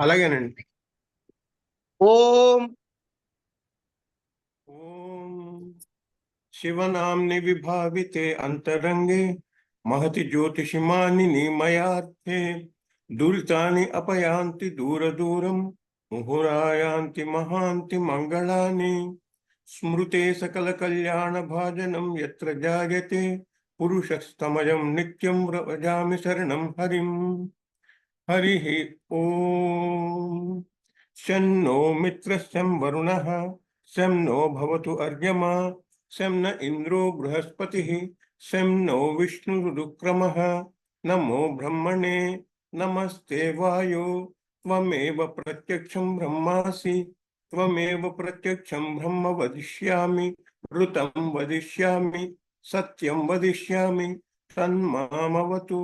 అలాగేనండి. ఓం ఓం శివనామ్ని విభావితే అంతరంగే महति ज्योतिषिमानि निमयार्थे दुरितानि अपयान्ति दूरदूरं मुहुरायान्ति महान्ति मङ्गलानि स्मृते सकलकल्याणभाजनं यत्र जायते पुरुषस्तमयं नित्यं व्रजामि शरणं हरिम्। हरिः ॐ शन्नो मित्रस्यं वरुणः शं नो भवतु अर्यमा शं न इन्द्रो बृहस्पतिः शं नो विष्णुरुक्रमः नमो ब्रह्मणे नमस्ते वायो त्वमेव प्रत्यक्षं ब्रह्मासि त्वमेव प्रत्यक्षं ब्रह्म वदिष्यामि ऋतं वदिष्यामि सत्यं वदिष्यामि तन्मामवतु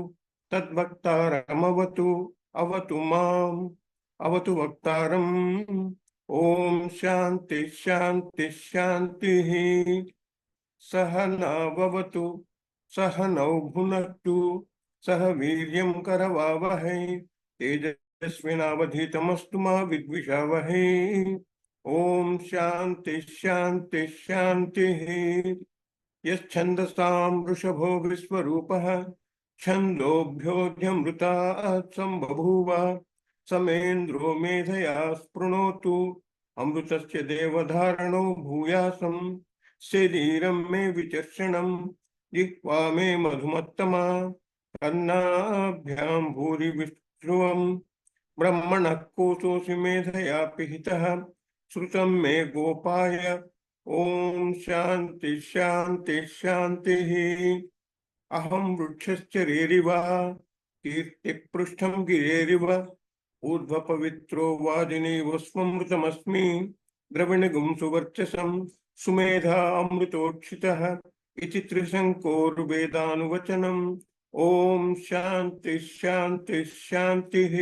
तद्वक्तारमवतु अवतु माम् अवतु वक्तारम्। ओम शांति शांति शांतिः। सहनाववतु सहनौ भुनक्तु सह वीर्यं करवावहै तेजस्विनावधीतमस्तु मा विद्विषावहै। ओम शांति शांति शांतिः। यच्छन्दसां वृषभो विश्वरूपः छन्दोभ्योऽध्यमृतात् सम्बभूव समेन्द्रो मेधया स्पृणोतु अमृतस्य देवधारणो भूयासं शरीरं मे विचर्षणं जिह्वा मे मधुमत्तमा कर्णाभ्यां भूरि विष्णुवं ब्रह्मणः कोशोऽसि मेधया पिहितः श्रुतं मे गोपाय। ओम शांति शांति शांतिः। अहं वृक्षश्च रेरिव कीर्तिपृष्ठं गिरेरिव ऊर्ध्वपवित्रो वाजिनीव स्वमृतमस्मि द्रविणगुं सुवर्चसं सुमेधा अमृतोक्षितः इति त्रिशङ्कोर्वेदानुवचनम्। ओम शांति शांति शांतिः।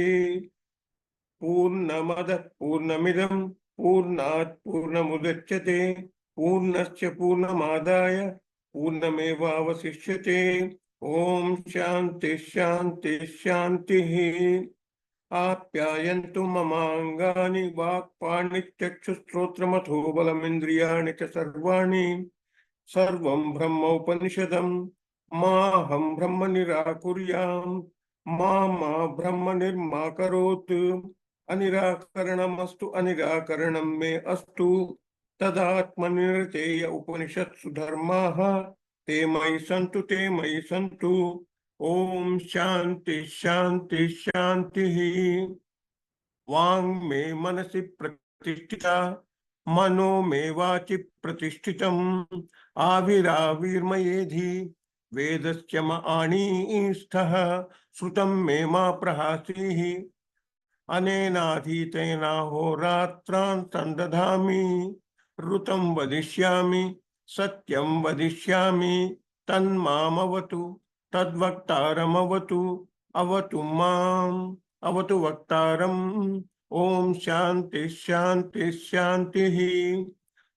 पूर्णमदः पूर्णमिदं पूर्णात् पूर्णमुदच्यते पूर्णस्य पूर्णमादाय पूर्णमेवावशिष्यते। ओम शांति शांति शांतिः। आप्यायन्तु ममाङ्गानि वाक्पाणिचक्षुश्रोत्रमथो बलमिन्द्रियाणि च सर्वाणि सर्वं ब्रह्मोपनिषदं माहं ब्रह्म निराकुर्याम् मा ब्रह्म निर्मा करोतु अनिराकरणमस्तु अनिराकरणं मे अस्तु तदात्मनिरतेय उपनिषत्सु धर्माः ते मयि सन्तु। ओम शांति शांति शांतिः। वाङ् मे मनसि प्रतिष्ठिता मनो मे वाचि प्रतिष्ठितम् आविराविर्मयेधि वेदस्य आणीस्थः श्रुतं मे मा प्रहासीः अनेनाधीतेनाहोरात्रान् सन्दधामि ऋतं वदिष्यामि सत्यं वदिष्यामि तन्मामवतु तद्वक्तारमवतु अवतु माम् अवतु वक्तारम्। ओम शांति शांति शांतिः।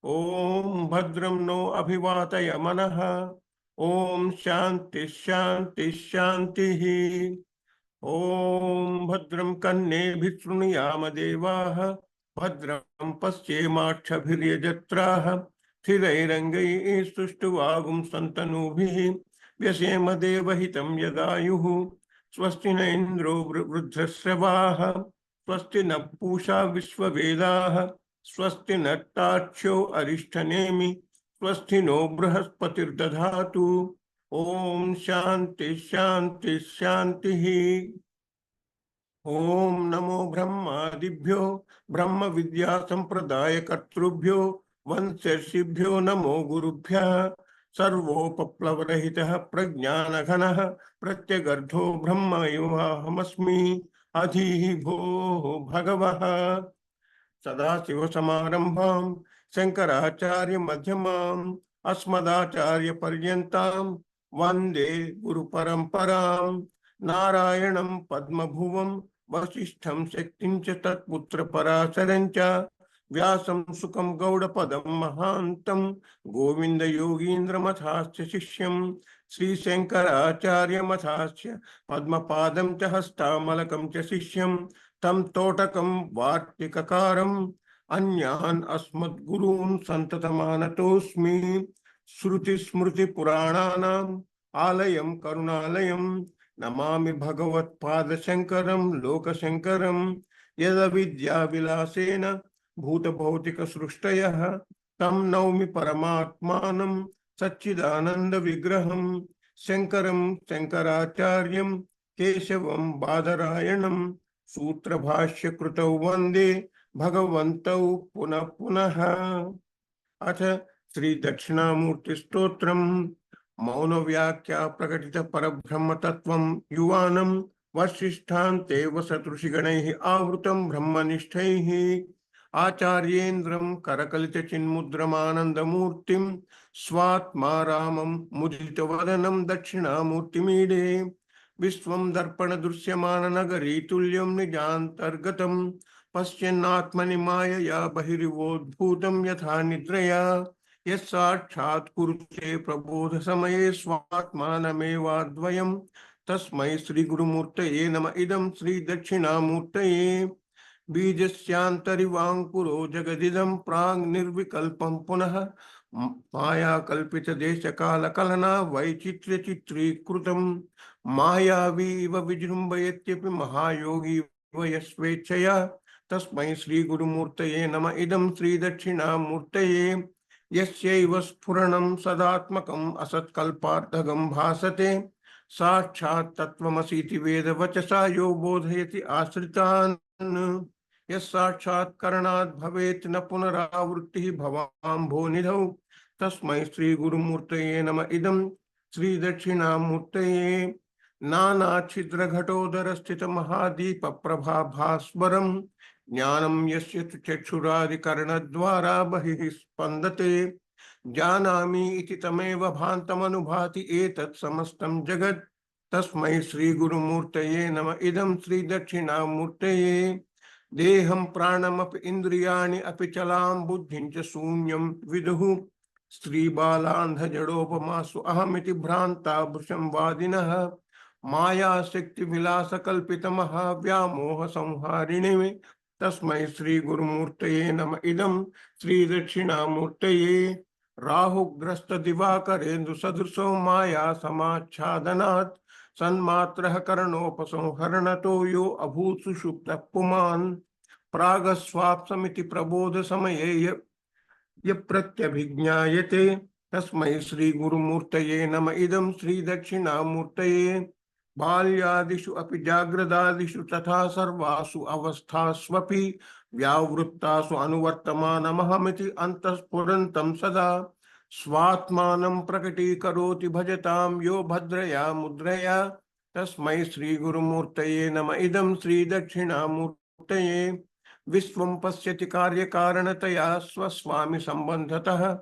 ओम भद्रं नो अभिवातय मनः। ओम शांति शांति शांतिः। ओम भद्रं कर्णेभिः शृणुयाम देवाः भद्रं पश्येमाक्षभिर्यजत्राः स्थिरैरङ्गैः सुष्ठुवागुंसन्तनूभिः व्यसेम देवहितं यदायुः स्वस्ति न इन्द्रो वृद्धश्रवाः स्वस्ति न पूषा विश्ववेदाः स्वस्ति नत्तार्क्ष्यो अरिष्ठनेमि स्वस्ति नो बृहस्पतिर्दधातु। ओम शांति शांति शांतिः। ओम नमो ब्रह्मादिभ्यो ब्रह्म विद्या संप्रदाय कर्तृभ्यो वंशर्षिभ्यो नमो गुरुभ्यः सर्वोपप्लवरहितः प्रज्ञानघनः प्रत्यगर्धो ब्रह्मयोऽहमस्मि अधिः भोः भगवः। सदाशिवसमारम्भां शङ्कराचार्यमध्यमाम् अस्मदाचार्यपर्यन्तां वन्दे गुरुपरम्परां। नारायणं पद्मभुवं वसिष्ठं शक्तिं च तत्पुत्रपराशरं च व्यासं सुखं गौडपदं महान्तं गोविन्दयोगीन्द्रमथास्य शिष्यं श्रीशङ्कराचार्यमथास्य पद्मपादं च हस्तामलकं च शिष्यं तं तोटकं वार्तिककारम् अन्यान् अस्मद्गुरून् सन्ततमानतोऽस्मि। श्रुतिस्मृतिपुराणानाम् आलयं करुणालयं नमामि भगवत्पादशङ्करं लोकशङ्करं। यदविद्याविलासेन भूतभौतिकसृष्टयः तं नौमि परमात्मानं सच्चिदानन्दविग्रहं शङ्करं शङ्कराचार्यं केशवं बादरायणं सूत्रभाष्यकृतौ वन्दे भगवन्तौ पुनः पुनः। अथ श्री दक्षिणामूर्ति स्तोत्रम। मौन व्याख्या प्रकटित परब्रह्म तत्वं युवानं वसिष्ठान्ते वसतृषिगणैः आवृतं ब्रह्मनिष्ठैः आचार्येन्द्रं करकलितचिन्मुद्रमानन्दमूर्तिं स्वात्मा रामं मुदितवदनं दक्षिणामूर्तिमीडे। विश्वं दर्पणदृश्यमाननगरी तुल्यं निजान्तर्गतं पश्यन्नात्मनि मायया बहिरिवोद्भूतं यथा निद्रया। यत्साक्षात् कुरुते प्रबोधसमये स्वात्मानमेवाद्वयम् तस्मै श्रीगुरुमूर्तये नम इदं श्रीदक्षिणामूर्तये। बीजस्यान्तरिवाङ्कुरो जगदिदं प्राङ्निर्विकल्पं पुनः मायाकल्पितदेशकालकलना वैचित्र्यचित्रीकृतं मायावी इव विजृम्भयत्यपि महायोगी यस्वेच्छया। तस्मै श्रीगुरुमूर्तये नम इदं श्रीदक्षिणामूर्तये। यस्यैव स्फुरणं सदात्मकम् असत्कल्पार्थगं भासते साक्षात् तत्त्वमसीति वेदवचसा यो बोधयति आश्रितान्। यस्साक्षात्करणात् भवेत् न पुनरावृत्तिः भवाम्भोनिधौ तस्मै श्रीगुरुमूर्तये नम इदं श्रीदक्षिणामूर्तये। नानाच्छिद्रघटोदरस्थितमहादीपप्रभाभास्वरं ज्ञानं यस्य चक्षुरादिकरणद्वारा बहिः स्पन्दते जानामि इति तमेव भान्तमनुभाति एतत् समस्तं जगत् तस्मै श्रीगुरुमूर्तये नम इदं श्रीदक्षिणामूर्तये। देहं प्राणमपि इन्द्रियाणि अपि चलां बुद्धिं च शून्यं विदुः स्त्रीबालान्धजडोपमासु अहमिति भ्रान्ता भृशं वादिनः मायाशक्तिविलासकल्पितमहाव्यामोहसंहारिणे तस्मै श्रीगुरुमूर्तये नम इदं श्रीदक्षिणामूर्तये। राहुग्रस्तदिवाकरेन्दुसदृशो माया समाच्छादनात् सन्मात्रः करणोपसंहरणतो यो अभूत् सुषुप्तः पुमान् प्रागस्वाप्समिति प्रबोधसमये प्रत्यभिज्ञायते तस्मै श्रीगुरुमूर्तये नम इदं श्रीदक्षिणामूर्तये। बाल्यादिषु अपि जाग्रदादिषु तथा सर्वासु अवस्थास्वपि व्यावृत्तासु अनुवर्तमानमहमिति अन्तःस्फुरन्तं सदा स्वात्मानं प्रकटीकरोति भजतां यो भद्रया मुद्रया तस्मै श्रीगुरुमूर्तये नम इदं श्रीदक्षिणामूर्तये। विश्वं पश्यति कार्यकारणतया स्वस्वामी संबंधतः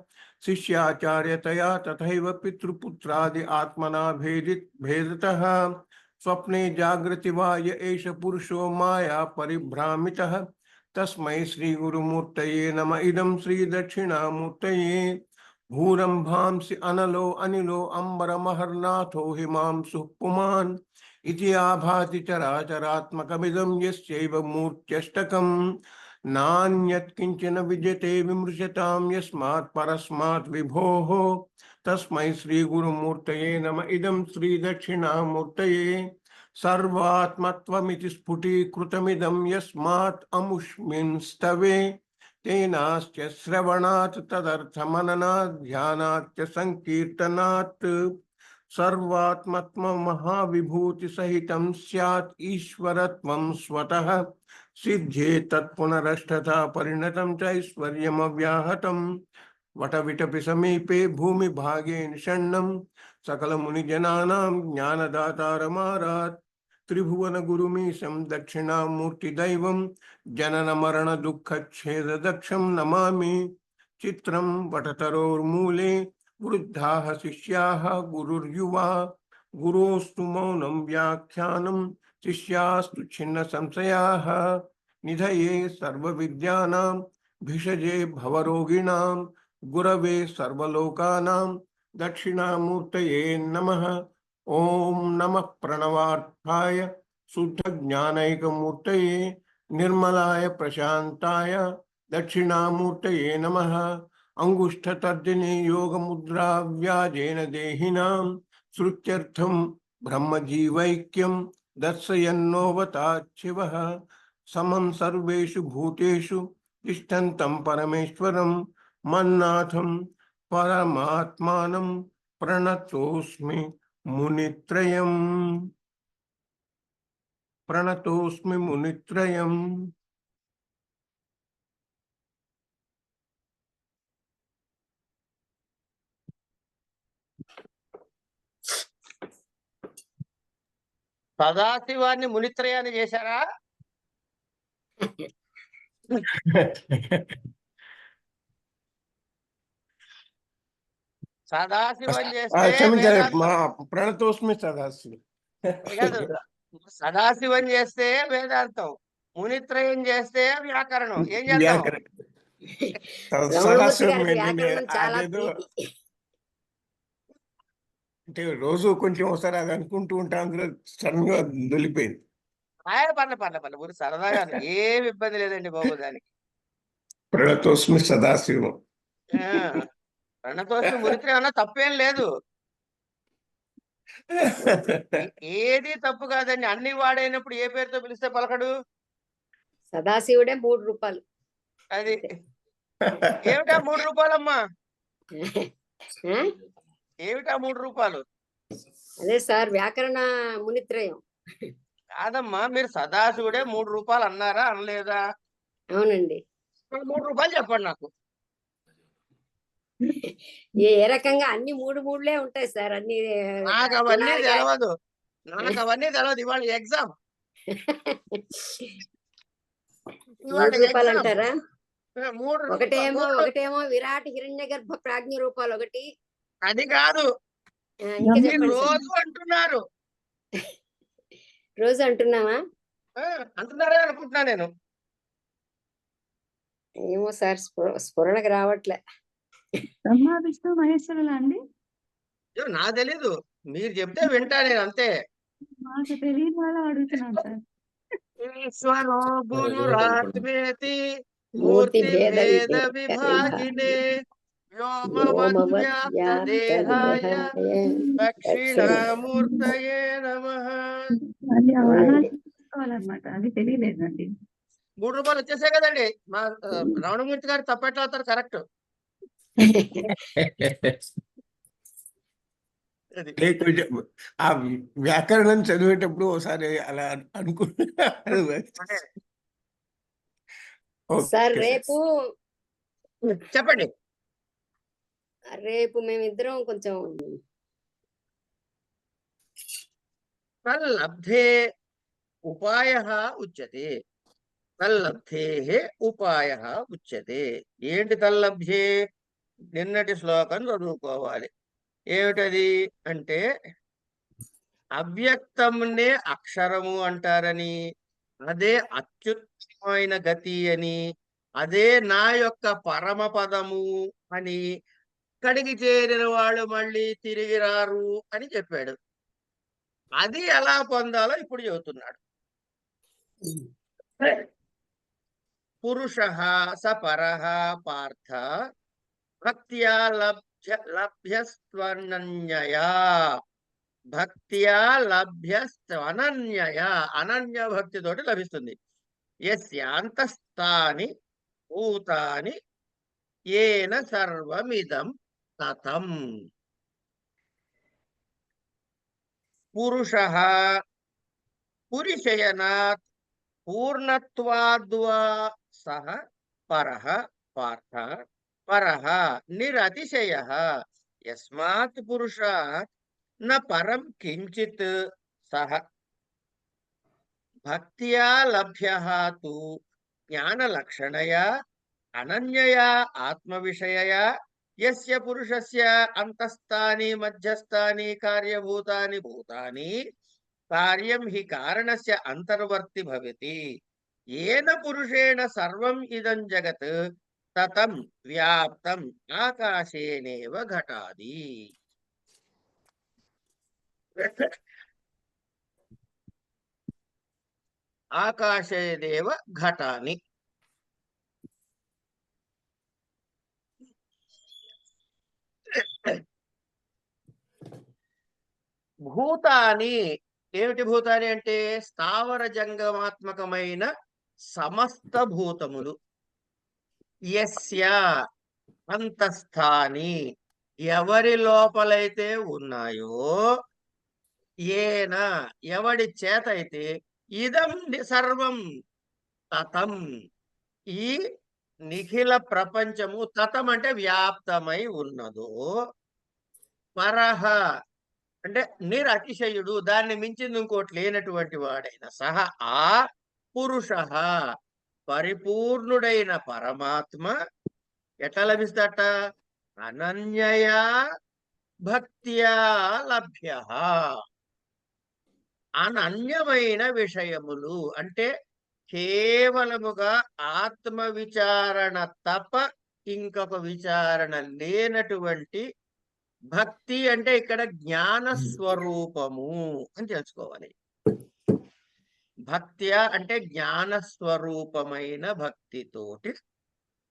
शिष्याचार्यतया तथैव पितृपुत्रादि आत्मना भेदतः स्वप्ने जागृति वा य एष पुरुषो माया परिभ्रामितः तस्मै श्रीगुरुमूर्तये नम इदं श्रीदक्षिणामूर्तये। भूरंभांसि अनलो अनिलो अम्बरमहर्नाथो हिमांशुः पुमान् इति आभाति चराचरात्मकमिदं यस्यैव मूर्त्यष्टकम् नान्यत् किंचन विद्यते विमृशतां यस्मात् परस्मात् विभोः तस्मै श्रीगुरुमूर्तये नम इदं श्रीदक्षिणामूर्तये। सर्वात्मत्वमिति स्फुटीकृतमिदं यस्मात् अमुष्मिन् स्तवे तेनाश्च श्रवणात् तदर्थमननात् ध्यानात् च संकीर्तनात् सर्वात्मत्व महाविभूति सहितं स्यात् ईश्वरत्वं स्वतः सिद्धे तत्पुनरष्टथा परिणतं च ऐश्वर्यमव्याहतं वटविटपि समीपे भूमि भागे निषण्णं सकल मुनिजनानां ज्ञानदातारमारात् त्रिभुवन गुरुमीशं दक्षिणामूर्तिदैवं जनन मरण दुःख छेद दक्षं नमामि। चित्रं वटतरोर्मूले वृद्धाः शिष्याः गुरुर्युवा गुरोस्तु मौनं व्याख्यानं शिष्यास्तु छिन्न संशयाः निधये सर्वविद्यानां भिषजे भवरोगिणां गुरवे सर्वलोकानां दक्षिणामूर्तये नमः। ओम नमः प्रणवार्थाय शुद्ध ज्ञानैकमूर्तये నిర్మలాయ ప్రశాంతాయ దక్షిణామూర్తయే నమః. అంగుష్ఠతర్జనే యోగముద్రా వ్యాజేన దేహినాం శృత్యర్థం బ్రహ్మజీవైక్యం దర్శయన్నోవతాత్ శివః. సమం సర్వేషు భూతేషు తిష్టంతం పరమేశ్వరం మన్నాథం పరమాత్మానం ప్రణతోస్మి మునిత్రయం. ప్రణతోస్మి మునిత్రయం. సదాశివాన్ని మునిత్రయాన్ని చేశారా? సదాశివం చేస్తే క్షమించాలి, వేదాంతం. మా ప్రణతోస్మి సదాశివ. కాదు, సదాశివం చేస్తే వేదాంతం, మునిత్రయం చేస్తే వ్యాకరణం. ఏం చేద్దాం? వ్యాకరణ రమణమూర్తి సదాశివం గారికి నేను వ్యాకరణం చాలా అదేదో ప్రీతి. అంటే రోజు కొంచెం ఒకసారి అది అనుకుంటూ ఉంటా, అందులో సడన్ గా దొలిపోయింది. పర్లే ఊరు సరదాగా, ఏమి ఇబ్బంది లేదండి బాబు దానికి. ప్రణతోస్మి సదాశివం. ప్రణతోస్మి మునిత్రయం అన్నా తప్పేం లేదు. ఏది తప్పు కాదండి. అన్ని వాడైనప్పుడు ఏ పేరుతో పిలిస్తే పలకడు? సదాశివుడే 3 రూపాయలు. అది ఏమిటా 3 రూపాయలమ్మా? ఆ? ఏమిటా 3 రూపాయలు? అదే సార్ వ్యాకరణ మునిత్రయం. కాదమ్మా, మీరు సదాశివుడే 3 రూపాయలు అన్నారా అనలేదా? అవునండి. 3 రూపాయలు చెప్పండి నాకు. ఏ రకంగా అన్ని 3 3లే ఉంటాయి సార్. అన్ని నాకు అవన్నీ దినాలుగా. తెలియదు. ఇవాళ ఎగ్జామ్. 3 రూపాయలు అంటారా? 3 ఒకటేమో విరాట్ హిరణ్య గర్భ ప్రాజ్ఞ రూపాయలు ఒకటి. అది కాదు, ఇంకా మీరు చెప్పండి సార్. రోజు అంటున్నారు. రోజు అంటున్నావా? అంటున్నారే అనుకుంటున్నా నేను. ఏమో సార్, స్ఫురణకు రావట్లే. బ్రహ్మ విష్ణు మహేశ్వరులా అండి? నాకు తెలీదు, మీరు చెప్తే వింటా నేను, అంతే. మాకు తెలియని వాళ్ళు అడుగుతున్నాను సార్. ఈశ్వరో గురురాత్మేతి మూర్తి మూర్తి భేద భేద విభాగినే విభాగినే వ్యోమవద్వ్యాప్తదేహాయ దక్షిణామూర్తయే నమః. అది అనాలన్నమాట, అది తెలియలేదండి. 3 రూపాయలు వచ్చేసే కదండి. మా రమణమూర్తి గారు తప్పెట్లాడతారు, కరెక్ట్. కొంచెం ఆ వ్యాకరణం చదివేటప్పుడు ఒకసారి అలా అనుకుంటా. సార్ చెప్పండి. రేపు మేమిద్దరం కొంచెం తల్లబ్ధే ఉపాయః ఉచ్యతే. తల్లబ్ధేః ఉపాయః ఉచ్యతే. ఏంటి తల్లబ్ధే? నిన్నటి శ్లోకం చదువుకోవాలి. ఏమిటది అంటే, అవ్యక్తంనే అక్షరము అంటారని, అదే అత్యుత్తమైన గతి అని, అదే నా యొక్క పరమపదము అని, ఇక్కడికి చేరిన వాళ్ళు మళ్ళీ తిరిగి రారు అని చెప్పాడు. అది ఎలా పొందాలో ఇప్పుడు చెబుతున్నాడు. పురుషః స పరః పార్థ భక్త్యా లభ్యస్త్వనన్యయా. భక్త్యా లభ్యస్త్వనన్యయా, అనన్య భక్తితోటి లభిస్తుంది. యస్యాంతస్థాని భూతాని ఏన సర్వమిదం తతం. పురుషః పురిశయనాత్ పూర్ణత్వాద్వా సహ పరః పార్థ. పరః నిరతిశయః. యస్మాత్ పురుషాత్ న పరం కించిత్ సహ. భక్త్యా లభ్యః తు జ్ఞానలక్షణయా అనన్యయా ఆత్మవిషయయా యస్య పురుషస్య అంతస్థాని మధ్యస్థాని కార్యభూతాని భూతాని కార్యం హి కారణస్య అంతర్వర్తి భవతి. ఏన పురుషేణ సర్వం ఇదం జగత్ తతం వ్యాప్తం ఆకాశేనేవ ఘటాది. ఆకాశయదేవ ఘటాని. భూతాని ఏమిటి? భూతాని అంటే స్థావర జంగమాత్మకమైన సమస్త భూతములు. యస్య అంతస్థాని ఎవరి లోపలైతే ఉన్నాయో, ఏన ఎవడి చేత అయితే ఇదం సర్వం తతం ఈ నిఖిల ప్రపంచము తతం అంటే వ్యాప్తమై ఉన్నదో, పరహ అంటే నిరతిశయుడు దాన్ని మించింది ఇంకోటి లేనటువంటి వాడైన సహ ఆ పురుష పరిపూర్ణుడైన పరమాత్మ ఎట్లా లభిస్తాట? అనన్యయా భక్త్యా లభ్య. అనన్యమైన విషయములు అంటే కేవలముగా ఆత్మ విచారణ తప్ప ఇంకొక విచారణ లేనటువంటి భక్తి అంటే ఇక్కడ జ్ఞాన స్వరూపము అని తెలుసుకోవాలి. భక్త్య అంటే జ్ఞాన స్వరూపమైన భక్తితోటి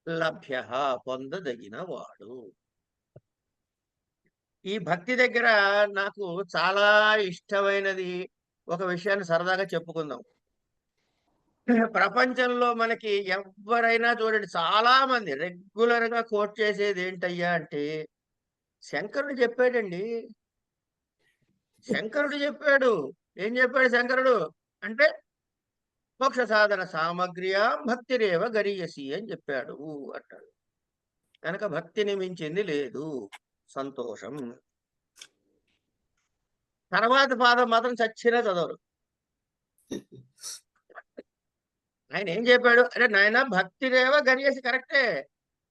లభ్య పొందదగిన వాడు. ఈ భక్తి దగ్గర నాకు చాలా ఇష్టమైనది ఒక విషయాన్ని సరదాగా చెప్పుకుందాం. ప్రపంచంలో మనకి ఎవరైనా చూడండి, చాలా మంది రెగ్యులర్ గా కోట్ చేసేది ఏంటయ్యా అంటే, శంకరుడు చెప్పాడండి, శంకరుడు చెప్పాడు. ఏం చెప్పాడు శంకరుడు అంటే, మోక్ష సాధన సామగ్ర్యా భక్తిరేవ గరీయసి అని చెప్పాడు అంటాడు. కనుక భక్తిని మించింది లేదు. సంతోషం. తర్వాత పాదం మాత్రం చచ్చినా చదవరు. ఆయన ఏం చెప్పాడు అంటే, నాయన భక్తిరేవ గరీయసి కరెక్టే.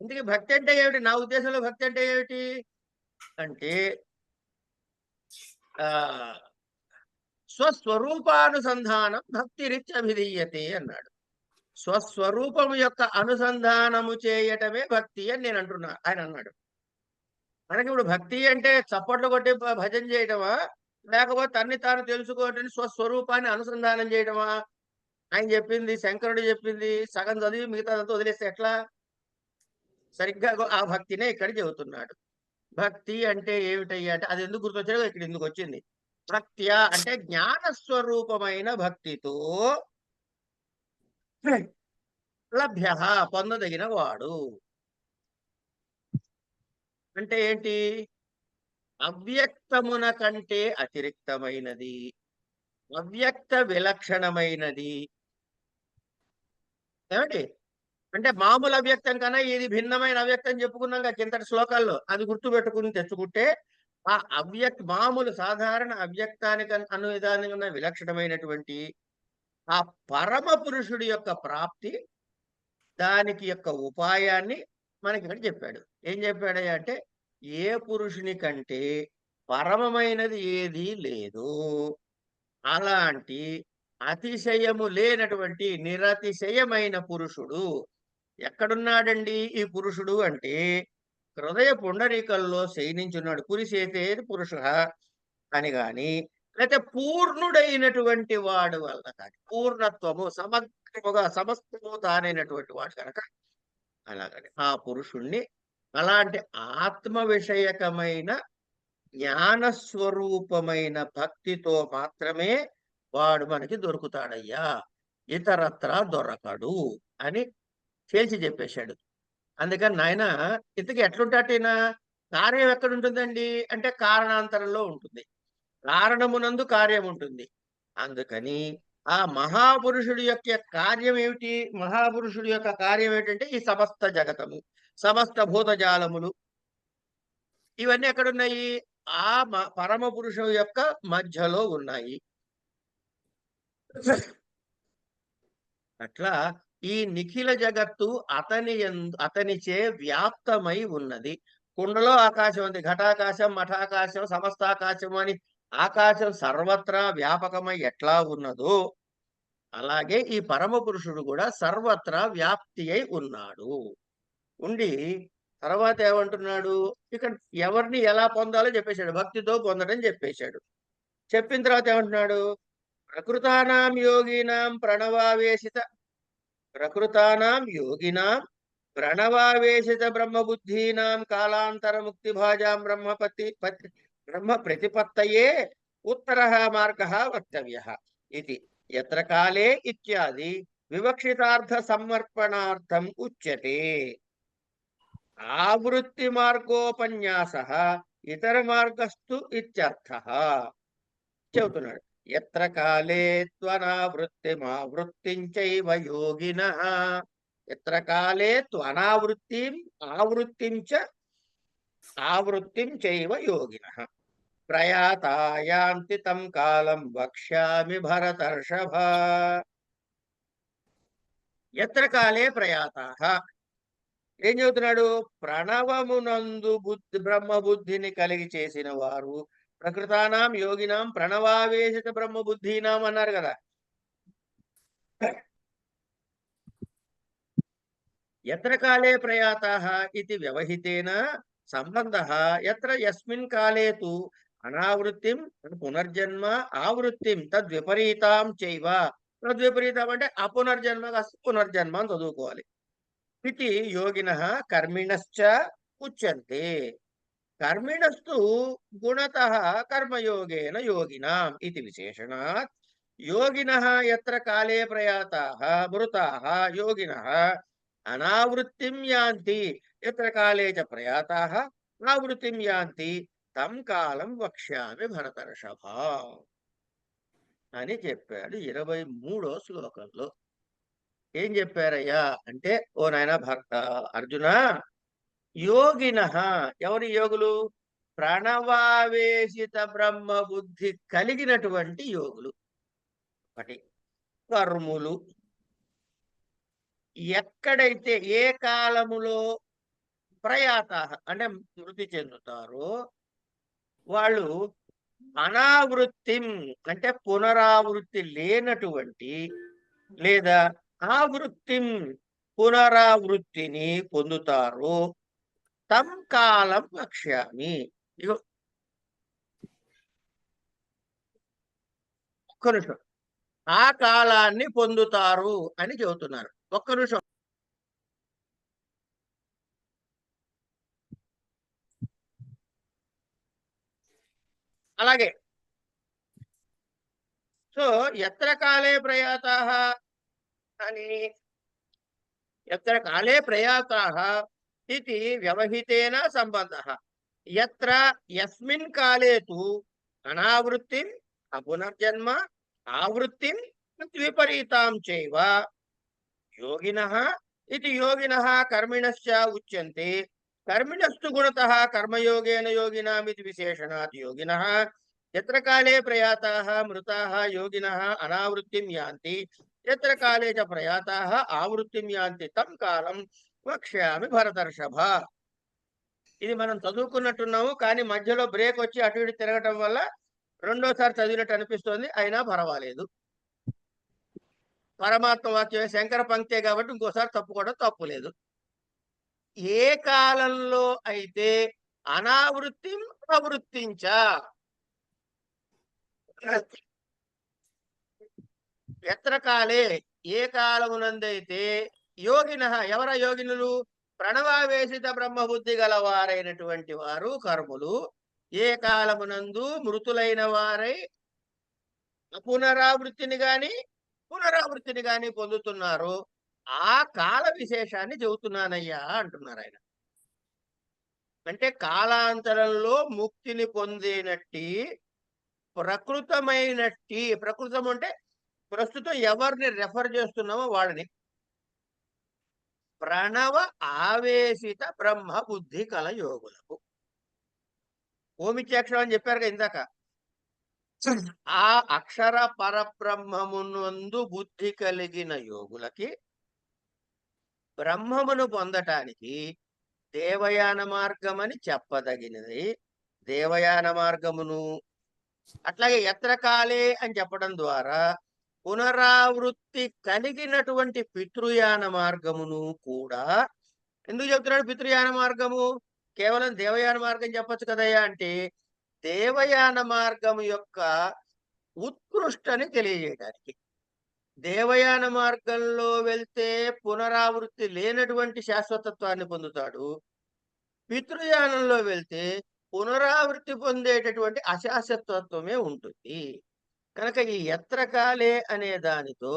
ఇందుకే భక్తి అంటే ఏమిటి? నా ఉద్దేశంలో భక్తి అంటే ఏమిటి అంటే స్వస్వరూపానుసంధానం భక్తిరిత్యభిధీయతే అన్నాడు. స్వస్వరూపం యొక్క అనుసంధానము చేయటమే భక్తి అని నేను అంటున్నా. ఆయన అన్నాడు. మనకి ఇప్పుడు భక్తి అంటే చప్పట్లు కొట్టి భజన చేయటమా, లేకపోతే తన్ని తాను తెలుసుకోవటం స్వస్వరూపాన్ని అనుసంధానం చేయటమా? ఆయన చెప్పింది, శంకరుడు చెప్పింది సగం చదివి మిగతాదంతా వదిలేస్తే ఎట్లా? సరిగ్గా ఆ భక్తినే ఇక్కడ చెబుతున్నాడు. భక్తి అంటే ఏమిటయ్యా అంటే, అది ఎందుకు గుర్తొచ్చాడో ఇక్కడ ఎందుకు వచ్చింది. భక్త్య అంటే జ్ఞాన స్వరూపమైన భక్తితో లభ్య పొందదగిన వాడు. అంటే ఏంటి? అవ్యక్తమున కంటే అతిరిక్తమైనది, అవ్యక్త విలక్షణమైనది. ఏమిటి అంటే మామూలు అవ్యక్తం కన్నా ఇది భిన్నమైన అవ్యక్తం చెప్పుకున్నాం కిందటి శ్లోకాల్లో. అది గుర్తు పెట్టుకుని తెచ్చుకుంటే ఆ మామూలు సాధారణ అవ్యక్తానికి అను విధానంగా ఉన్న విలక్షణమైనటువంటి ఆ పరమ పురుషుడి యొక్క ప్రాప్తి, దానికి యొక్క ఉపాయాన్ని మనకి ఇక్కడ చెప్పాడు. ఏం చెప్పాడయ్యా అంటే, ఏ పురుషుని కంటే పరమమైనది ఏదీ లేదు. అలాంటి అతిశయము లేనటువంటి నిరతిశయమైన పురుషుడు ఎక్కడున్నాడండి? ఈ పురుషుడు అంటే హృదయ పుండరీకంలో శయనించున్నాడు. పురిసేతే పురుష అని గాని, లేకపోతే పూర్ణుడైనటువంటి వాడు వల్ల కానీ, పూర్ణత్వము సమగ్రముగా సమస్తము తానైనటువంటి వాడు కనుక అలాగని ఆ పురుషుణ్ణి అలాంటి ఆత్మ విషయకమైన జ్ఞానస్వరూపమైన భక్తితో మాత్రమే వాడు మనకి దొరుకుతాడయ్యా, ఇతరత్ర దొరకడు అని తేల్చి చెప్పేశాడు. అందుకని నాయన ఇంతకీ ఎట్లుంటాటేనా? కార్యం ఎక్కడుంటుందండి అంటే కారణాంతరంలో ఉంటుంది, కారణమునందు కార్యం ఉంటుంది. అందుకని ఆ మహాపురుషుడి యొక్క కార్యం ఏమిటి? మహాపురుషుడి యొక్క కార్యం ఏంటంటే ఈ సమస్త జగతము, సమస్త భూతజాలములు ఇవన్నీ ఎక్కడున్నాయి? ఆ పరమ పురుషుడు యొక్క మధ్యలో ఉన్నాయి. అట్లా ఈ నిఖిల జగత్తు అతనిచే వ్యాప్తమై ఉన్నది. కుండలో ఆకాశం ఉంది, ఘటాకాశం, మఠాకాశం, సమస్తాకాశం అని ఆకాశం సర్వత్రా వ్యాపకమై ఎట్లా ఉన్నదో అలాగే ఈ పరమ పురుషుడు కూడా సర్వత్రా వ్యాప్తి అయి ఉన్నాడు. ఉండి తర్వాత ఏమంటున్నాడు? ఇక్కడ ఎవరిని ఎలా పొందాలో చెప్పేశాడు. భక్తితో పొందడం చెప్పేశాడు. చెప్పిన తర్వాత ఏమంటున్నాడు? ప్రకృతానాం యోగినాం ప్రణవావేశిత బ్రహ్మబుద్ధీనాం కాలాంతర ముక్తి భాజాం బ్రహ్మ ప్రతిపత్తయే ఉత్తరః మార్గః వక్తవ్యః ఇది యత్ర కాలే ఇత్యాది వివక్షితార్థ సమర్పణార్థం ఉచ్యతే. ఆవృత్తి మార్గోపన్యాసః ఇతర మార్గస్తు ఇత్యర్థః. చెబుతున్నాడు, ఎత్ర కాలే త్వనావృత్తిమావృత్తిం చైవ యోగినః. ఎత్ర కాలే ఆవృత్తిం చైవ యోగినః ప్రయాతాయాంతి తం కాలం వక్ష్యామి భరతర్షభ. ఎత్ర కాలే ప్రయాతాః ఏం చెబుతున్నాడు? ప్రణవమునందు బ్రహ్మబుద్ధిని కలిగి చేసిన వారు ప్రకృతానాం యోగినాం ప్రణవావేశిత బ్రహ్మబుద్ధీనాం అన్నారు కదా. ఎత్ర కాలే ప్రయాతాః ఇది వ్యవహితేన సంబంధః యత్ర యస్మిన్ కాలే తు అనావృత్తిం పునర్జన్మ ఆవృత్తిం తద్విపరీతాం చైవ. తద్విపరీతం అంటే అపునర్జన్మ పునర్జన్మ అని చదువుకోవాలి. ఇది యోగినః కర్మిణశ్చ ఉచ్యంతే. కర్మిణస్తు గుణతః కర్మయోగేన యోగినాం ఇది విశేషణాత్. యోగినః యత్ర కాలే ప్రయాతాః మృతాః యోగినః అనావృత్తిం యాంతి యత్ర కాలే చ ప్రయాతాః ఆవృత్తిం యాంతి తం కాలం వక్ష్యామి భరతర్షభ అని చెప్పాడు 23వ శ్లోకంలో. ఏం చెప్పారయ్యా అంటే, ఓ నాయన అర్జున, యోగినః ఎవరి యోగులు? ప్రణవావేశిత బ్రహ్మ బుద్ధి కలిగినటువంటి యోగులు. ఒకటి కర్ములు. ఎక్కడైతే ఏ కాలములో ప్రయాతాః అంటే మృతి చెందుతారో వాళ్ళు అనావృత్తిం అంటే పునరావృత్తి లేనటువంటి లేదా ఆవృత్తిం పునరావృత్తిని పొందుతారు. తం కాలం వక్ష్యామి. ఇగో ఒక్క నిమిషం, ఆ కాలాన్ని పొందుతారు అని చెబుతున్నారు. ఒక్క నిమిషం. అలాగే సో ఎత్ర కాలే ప్రయాతాః అని ఎత్ర కాలే ప్రయాతాః ఇది వ్యవహితేన సంబంధః. యత్ర యస్మిన్ కాలే తు అనావృత్తిం అపునర్జన్మ ఆవృత్తిం విపరీతాం చైవ యోగినః ఇది యోగినః కర్మిణశ్చ ఉచ్యంతే. కర్మిణస్తు గుణతః కర్మయోగేన యోగినాం ఇది విశేషణాత్. యోగినః యత్ర కాలే ప్రయాతాః మృతాః యోగినః అనావృత్తిం యాంతి యత్ర కాలే చ ప్రయాతాః ఆవృత్తిం యాంతి తం కాలం వక్ష్యామి భరతర్షభ. ఇది మనం చదువుకున్నట్టున్నాము, కానీ మధ్యలో బ్రేక్ వచ్చి అటు ఇటు తిరగటం వల్ల రెండోసారి చదివినట్టు అనిపిస్తోంది. అయినా పర్వాలేదు, పరమాత్మ వాక్యమే, శంకర పంక్తే కాబట్టి ఇంకోసారి తప్పుకోవడం తప్పులేదు. ఏ కాలంలో అయితే అనావృత్తిం ప్రవృత్తించ ఎత్ర కాలే ఏ కాలమునందైతే యోగినః ఎవర యోగినులు? ప్రణవావేశిత బ్రహ్మబుద్ధి గలవారైనటువంటి వారు కర్ములు ఏ కాలమునందు మృతులైన వారై పునరావృత్తిని గాని పొందుతున్నారు, ఆ కాల విశేషాన్ని చెబుతున్నానయ్యా అంటున్నారు ఆయన. అంటే కాలాంతరంలో ముక్తిని పొందినట్టి ప్రకృతమైనట్టి, ప్రకృతం అంటే ప్రస్తుతం ఎవరిని రెఫర్ చేస్తున్నామో వాళ్ళని, ప్రణవ ఆవేశిత బ్రహ్మ బుద్ధి కల యోగులకు. ఓమిత్యాక్షరం అని చెప్పారు కదా ఇందాక. ఆ అక్షర పరబ్రహ్మమునందు బుద్ధి కలిగిన యోగులకి బ్రహ్మమును పొందటానికి దేవయాన మార్గం అని చెప్పదగినది. దేవయాన మార్గమును అట్లాగే ఎత్రకాలే అని చెప్పడం ద్వారా పునరావృత్తి కలిగినటువంటి పితృయాన మార్గమును కూడా. ఎందుకు చెప్తున్నాడు పితృయాన మార్గము? కేవలం దేవయాన మార్గం చెప్పచ్చు కదయ్యా అంటే, దేవయాన మార్గము యొక్క ఉత్కృష్టని తెలియజేయడానికి. దేవయాన మార్గంలో వెళ్తే పునరావృత్తి లేనటువంటి శాశ్వతత్వాన్ని పొందుతాడు. పితృయానంలో వెళ్తే పునరావృత్తి పొందేటటువంటి అశాశ్వతత్వమే ఉంటుంది. కనుక ఈ యత్రకాలే అనే దానితో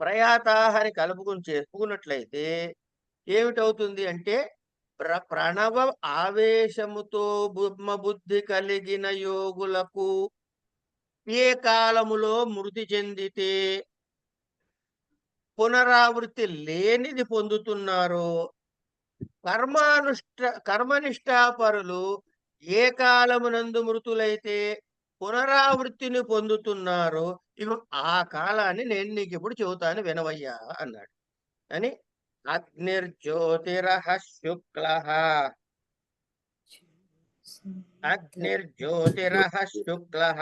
ప్రయాతాహని కలుపుకుని చేసుకున్నట్లయితే ఏమిటవుతుంది అంటే ప్రణవ ఆవేశముతో బుద్ధి కలిగిన యోగులకు ఏ కాలములో మృతి చెందితే పునరావృత్తి లేనిది పొందుతున్నారో, కర్మనిష్టాపరులు ఏ కాలమునందు మృతులైతే పునరావృత్తిని పొందుతున్నారో ఇవి ఆ కాలాన్ని నేను నీకు ఇప్పుడు చెబుతాను వినవయ్యా అన్నాడు. అని అగ్నిర్జ్యోతిరః శుక్లః అగ్నిర్జ్యోతిరః శుక్లః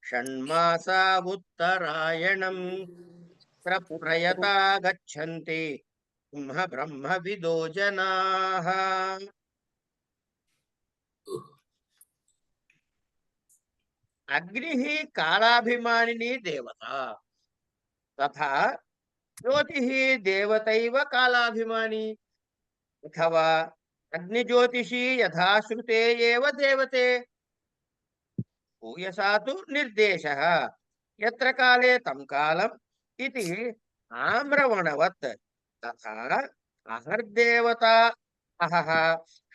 షణ్మాసా ఉత్తరాయణం ప్రయతా గచ్చంతి బ్రహ్మ విదో జనాః. అగ్ని కాళాభిమానిని దేవత తథా జ్యోతి దేవతైవ కాళాభిమాని అథవా అగ్నిజ్యోతిషి యథాశ్రుతే ఏవ దేవతే భూయసాతు నిర్దేశః యత్ర కాలే తం కాలం ఇది ఆమ్రవణవత్ తథా అహర్దేవత అహః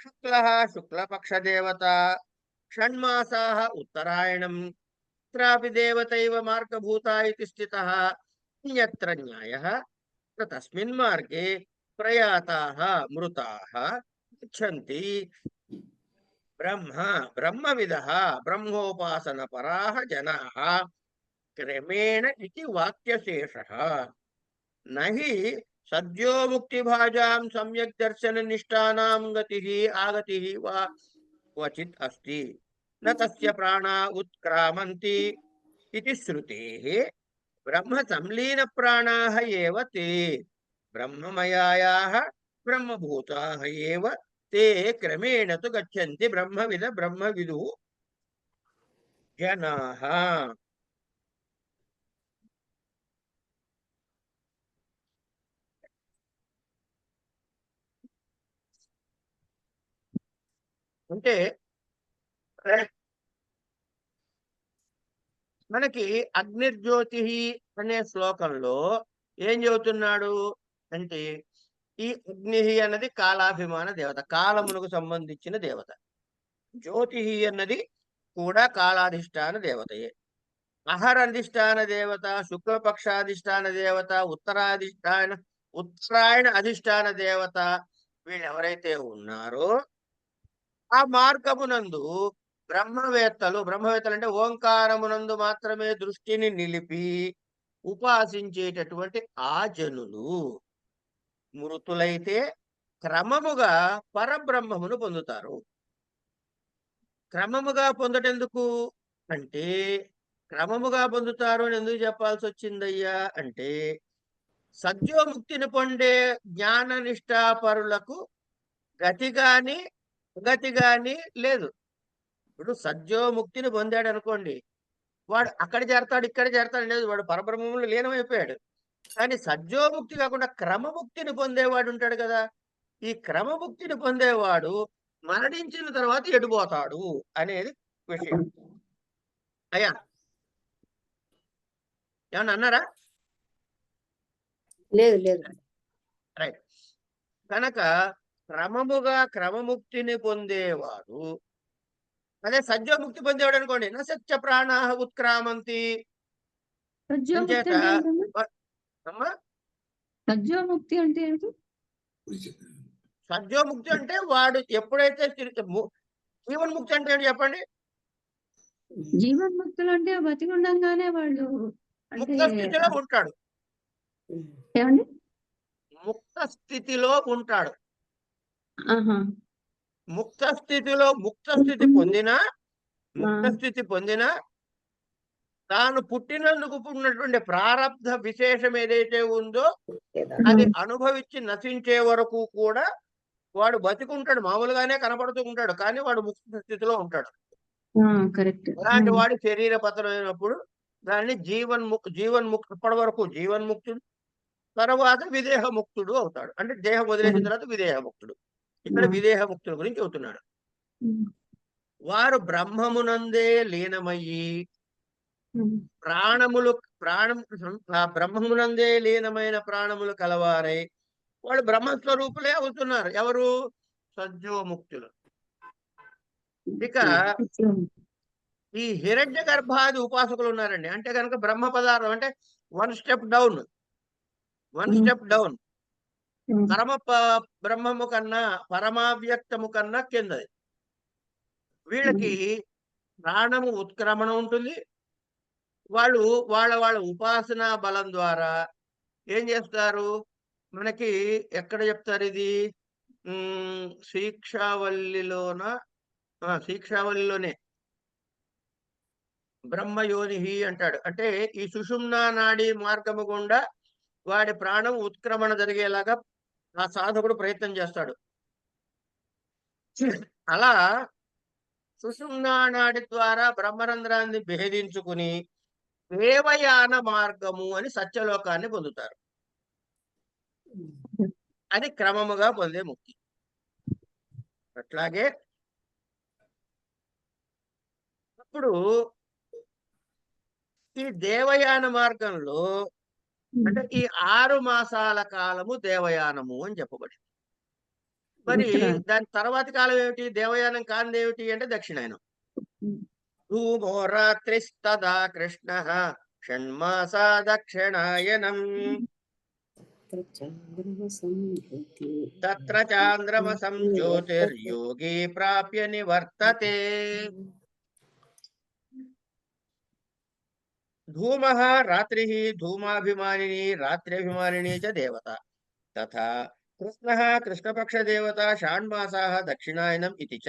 శుక్లః శుక్లపక్షదేవత షణ్మాసాః ఉత్తరాయణం త్రాపి దేవతైవ మార్గభూతా ఇతి స్థితః అన్యత్ర న్యాయః తస్మిన్ మార్గే ప్రయాతాః మృతాః గచ్చంతి బ్రహ్మవిదః బ్రహ్మోపాసనపరాః జనాః క్రమేణ ఇతి వాక్యశేషః. నహి సద్యో ముక్తిభాజాం సమ్యక్ దర్శన నిష్ఠానాం ఆగతిః వా క్వచిత్ అస్తి న తస్య ప్రాణా ఉత్క్రామంతి ఇతి శ్రుతేః బ్రహ్మ సంలీన ప్రాణాః ఏవ తే బ్రహ్మమయాయాః బ్రహ్మభూతాః ఏవ తే క్రమేణ తు గచ్చంతి బ్రహ్మవిదు జనాః. అంటే మనకి అగ్నిర్జ్యోతి అనే శ్లోకంలో ఏం చెబుతున్నాడు అంటే ఈ అగ్ని అన్నది కాలాభిమాన దేవత, కాలమునకు సంబంధించిన దేవత. జ్యోతి అన్నది కూడా కాలాధిష్టాన దేవతయే. అహరధిష్టాన దేవత, శుక్లపక్షాధిష్టాన దేవత, ఉత్తరాయణ అధిష్టాన దేవత వీళ్ళు ఎవరైతే ఉన్నారో ఆ మార్గమునందు బ్రహ్మవేత్తలు అంటే ఓంకారమునందు మాత్రమే దృష్టిని నిలిపి ఉపాసించేటటువంటి ఆ జనులు మృతులైతే క్రమముగా పరబ్రహ్మమును పొందుతారు. క్రమముగా పొందటెందుకు అంటే క్రమముగా పొందుతారు అని ఎందుకు చెప్పాల్సి వచ్చిందయ్యా అంటే సద్యోముక్తిని పొందే జ్ఞాన నిష్ఠాపరులకు గతి గాని లేదు. ఇప్పుడు సద్యోముక్తిని పొందాడు అనుకోండి, వాడు అక్కడ చేరతాడు ఇక్కడ చేరతాడు లేదు, వాడు పరబ్రహ్మములు లీనమైపోయాడు. కానీ సద్యోముక్తి కాకుండా క్రమముక్తిని పొందేవాడు ఉంటాడు కదా, ఈ క్రమముక్తిని పొందేవాడు మరణించిన తర్వాత ఎడిపోతాడు అనేది విషయం. అయ్యా ఏమన్నా అన్నారా? లేదు. రైట్. కనుక క్రమముక్తిని పొందేవాడు, అదే సద్యోముక్తి పొందేవాడు అనుకోండి, నా సత్య ప్రాణ ఉత్క్రామంతి. సద్యోముక్తి అంటే ఏంటి? సద్యోముక్తి అంటే వాడు ఎప్పుడైతే జీవన్ముక్తి అంటే ఏంటి చెప్పండి? జీవన్ముక్తులు అంటే బతికి ఉండంగానే వాళ్ళు ముక్త స్థితిలో ఉంటాడు. ఏమండి? ముక్త స్థితిలో ఉంటాడు. ముక్త స్థితి పొందినా తాను పుట్టినందుకు ఉన్నటువంటి ప్రారబ్ధ విశేషం ఏదైతే ఉందో అది అనుభవించి నశించే వరకు కూడా వాడు బతికుంటాడు. మామూలుగానే కనపడుతూ ఉంటాడు, కానీ వాడు ముక్త స్థితిలో ఉంటాడు. కరెక్ట్. అలాంటి వాడు శరీర పతనమైనప్పుడు దాన్ని జీవన్ముక్తి, ఇప్పటి వరకు జీవన్ముక్తుడు, తర్వాత విదేహముక్తుడు అవుతాడు. అంటే దేహం వదిలేసిన తర్వాత విదేహముక్తుడు. ఇక్కడ విదేహముక్తుల గురించి చెబుతున్నాడు. వారు బ్రహ్మమునందే లీనమయ్యి బ్రహ్మమునందే లీనమైన ప్రాణములు కలవారై వాళ్ళు బ్రహ్మస్వరూపులే అవుతున్నారు. ఎవరు? సజ్జోముక్తులు. ఇక ఈ హిరణ్య గర్భాది ఉపాసకులు ఉన్నారండి. అంటే కనుక బ్రహ్మ పదార్థం అంటే వన్ స్టెప్ డౌన్ బ్రహ్మము కన్నా, పరమావ్యక్తము కన్నా కిందది. వీళ్ళకి ప్రాణము ఉత్క్రమణ ఉంటుంది. వాళ్ళు వాళ్ళ ఉపాసనా బలం ద్వారా ఏం చేస్తారు? మనకి ఎక్కడ చెప్తారు ఇది? శిక్షావల్లిలోనే బ్రహ్మయోని అంటాడు. అంటే ఈ సుషుమ్నా నాడి మార్గము గుండా వాడి ప్రాణం ఉత్క్రమణ జరిగేలాగా ఆ సాధకుడు ప్రయత్నం చేస్తాడు. అలా సుషుమ్నా నాడి ద్వారా బ్రహ్మరంధ్రాన్ని భేదించుకుని దేవయాన మార్గము అని సత్యలోకాన్ని పొందుతారు. అది క్రమముగా పొందే ముక్తి. అట్లాగే ఇప్పుడు ఈ దేవయాన మార్గంలో అంటే ఈ 6 మాసాల కాలము దేవయానము అని చెప్పబడింది. మరి దాని తర్వాతి కాలం ఏమిటి? దేవయానం కానిది ఏమిటి అంటే దక్షిణాయనం. ధూమో రాత్రిస్తదా కృష్ణ షణ్మాసా దక్షిణాయనం తత్ర చాంద్రమసం జ్యోతిర్యోగి ప్రాప్య నివర్తతే. ధూమః రాత్రిః ధూమాభిమానిని రాత్ర్యభిమానిని చ దేవత తథా కృష్ణః కృష్ణపక్షదేవత షాణ్మాసాः దక్షిణాయనం ఇతి చ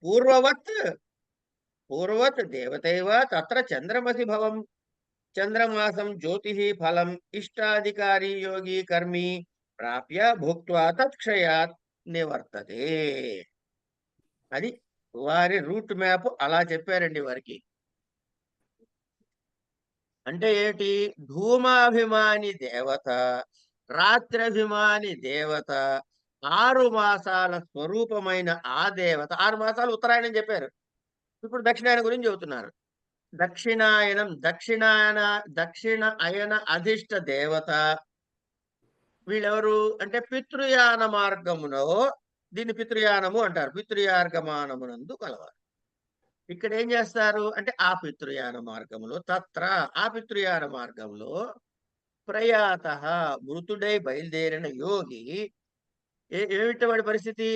పూర్వవత్ దేవతైవ తత్ర చంద్రమసి భవం చంద్రమాసం జ్యోతిః ఫలం ఇష్టాధికారి యోగి కర్మి ప్రాప్య భుక్త్వా తత్క్షయాత్ నివర్తతే. అది వారి రూట్ మ్యాప్ అలా చెప్పారండి వారికి. అంటే ఏంటి? ధూమాభిమాని దేవత, రాత్రభిమాని దేవత, 6 మాసాల స్వరూపమైన ఆ దేవత. 6 మాసాలు ఉత్తరాయణం చెప్పారు, ఇప్పుడు దక్షిణాయనం గురించి చెబుతున్నారు. దక్షిణ అయన అధిష్ట దేవత వీళ్ళెవరు అంటే పితృయాన మార్గమునో, దీన్ని పితృయానము అంటారు, పితృయార్గమానమునందు కలవారు. ఇక్కడ ఏం చేస్తారు అంటే ఆ పితృయాన మార్గంలో ఆ పితృయాన మార్గంలో ప్రయాత మృతుడై బయలుదేరిన యోగి ఏమిటి వాడి పరిస్థితి?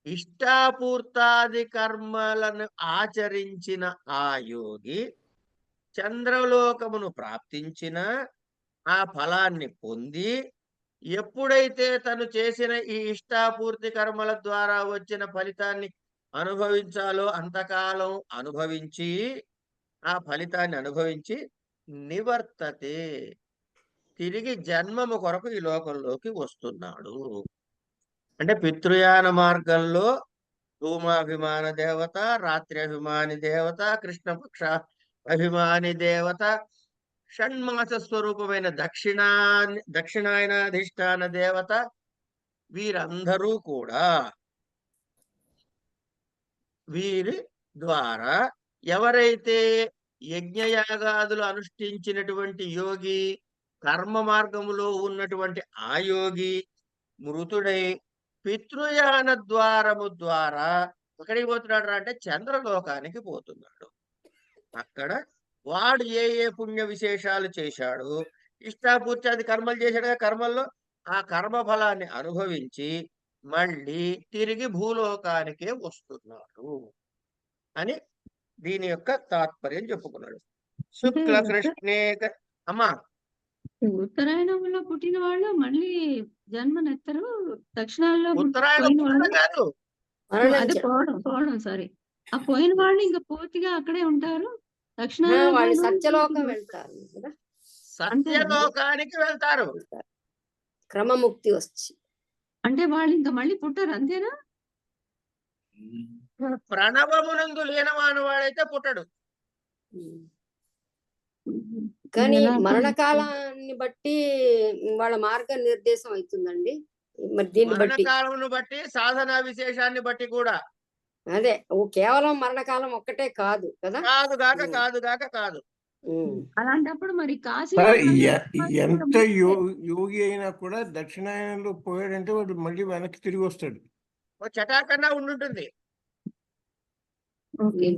ఇష్టాపూర్తాది కర్మలను ఆచరించిన ఆ యోగి చంద్రలోకమును ప్రాప్తించిన ఆ ఫలాన్ని పొంది ఎప్పుడైతే తను చేసిన ఈ ఇష్టాపూర్తి కర్మల ద్వారా వచ్చిన ఫలితాన్ని అనుభవించాలో అంతకాలం అనుభవించి ఆ ఫలితాన్ని అనుభవించి నివర్తతే తిరిగి జన్మము కొరకు ఈ లోకంలోకి వస్తున్నాడు. అంటే పితృయాన మార్గంలో ధూమాభిమాన దేవత, రాత్రి అభిమాని దేవత, కృష్ణపక్ష అభిమాని దేవత, షణ్మాస స్వరూపమైన దక్షిణాయనాధిష్టాన దేవత, వీరందరూ కూడా వీరి ద్వారా ఎవరైతే యజ్ఞయాగాదులు అనుష్ఠించినటువంటి యోగి, కర్మ మార్గములో ఉన్నటువంటి ఆ యోగి మృతుడై పితృయాన ద్వారము ద్వారా ఎక్కడికి పోతున్నాడు అంటే చంద్రలోకానికి పోతున్నాడు. అక్కడ వాడు ఏ పుణ్య విశేషాలు చేశాడు, ఇష్టాపూర్తి కర్మలు చేశాడు, కర్మల్లో ఆ కర్మ ఫలాన్ని అనుభవించి మళ్ళీ తిరిగి భూలోకానికే వస్తున్నాడు అని దీని యొక్క తాత్పర్యం చెప్పుకున్నాడు. శుక్ల కృష్ణే అమ్మా ఉత్తరాయణంలో పుట్టిన వాళ్ళు మళ్ళీ జన్మనెత్తరు, దక్షిణాల్లో ఉత్తరాయణం కాదు, అదే పోవడం సారీ, ఆ పోయిన వాళ్ళు ఇంకా పూర్తిగా అక్కడే ఉంటారు. వాళ్ళు సత్యలోకం వెళ్తారు కదా, సత్యలోకానికి వెళ్తారు క్రమముక్తి వచ్చి. అంటే వాళ్ళు ఇంకా మళ్ళీ పుట్టారు అంతేనా? ప్రణవమునందు లీనమైన వాడైతే పుట్టడు. ఉమ్. కానీ ఎలా మరణకాలాన్ని బట్టి వాళ్ళ మార్గ నిర్దేశం అవుతుందండి. మరి దీన్ని బట్టి మరణకాలమును బట్టి సాధనా విశేషాన్ని బట్టి కూడా అదే కేవలం మరణకాలం ఒక్కటే కాదు కదా. కాదు. ఉమ్. అలాంటప్పుడు మరి కాశీ సార్ యాత్ర ఎంత యోగి అయినా కూడా దక్షిణాయనంలో పోయాడంటే వాడు మళ్ళీ వెనక్కి తిరిగి వస్తాడు. ఓ చటాకన్నా ఉండుంటుంది. ఓకే.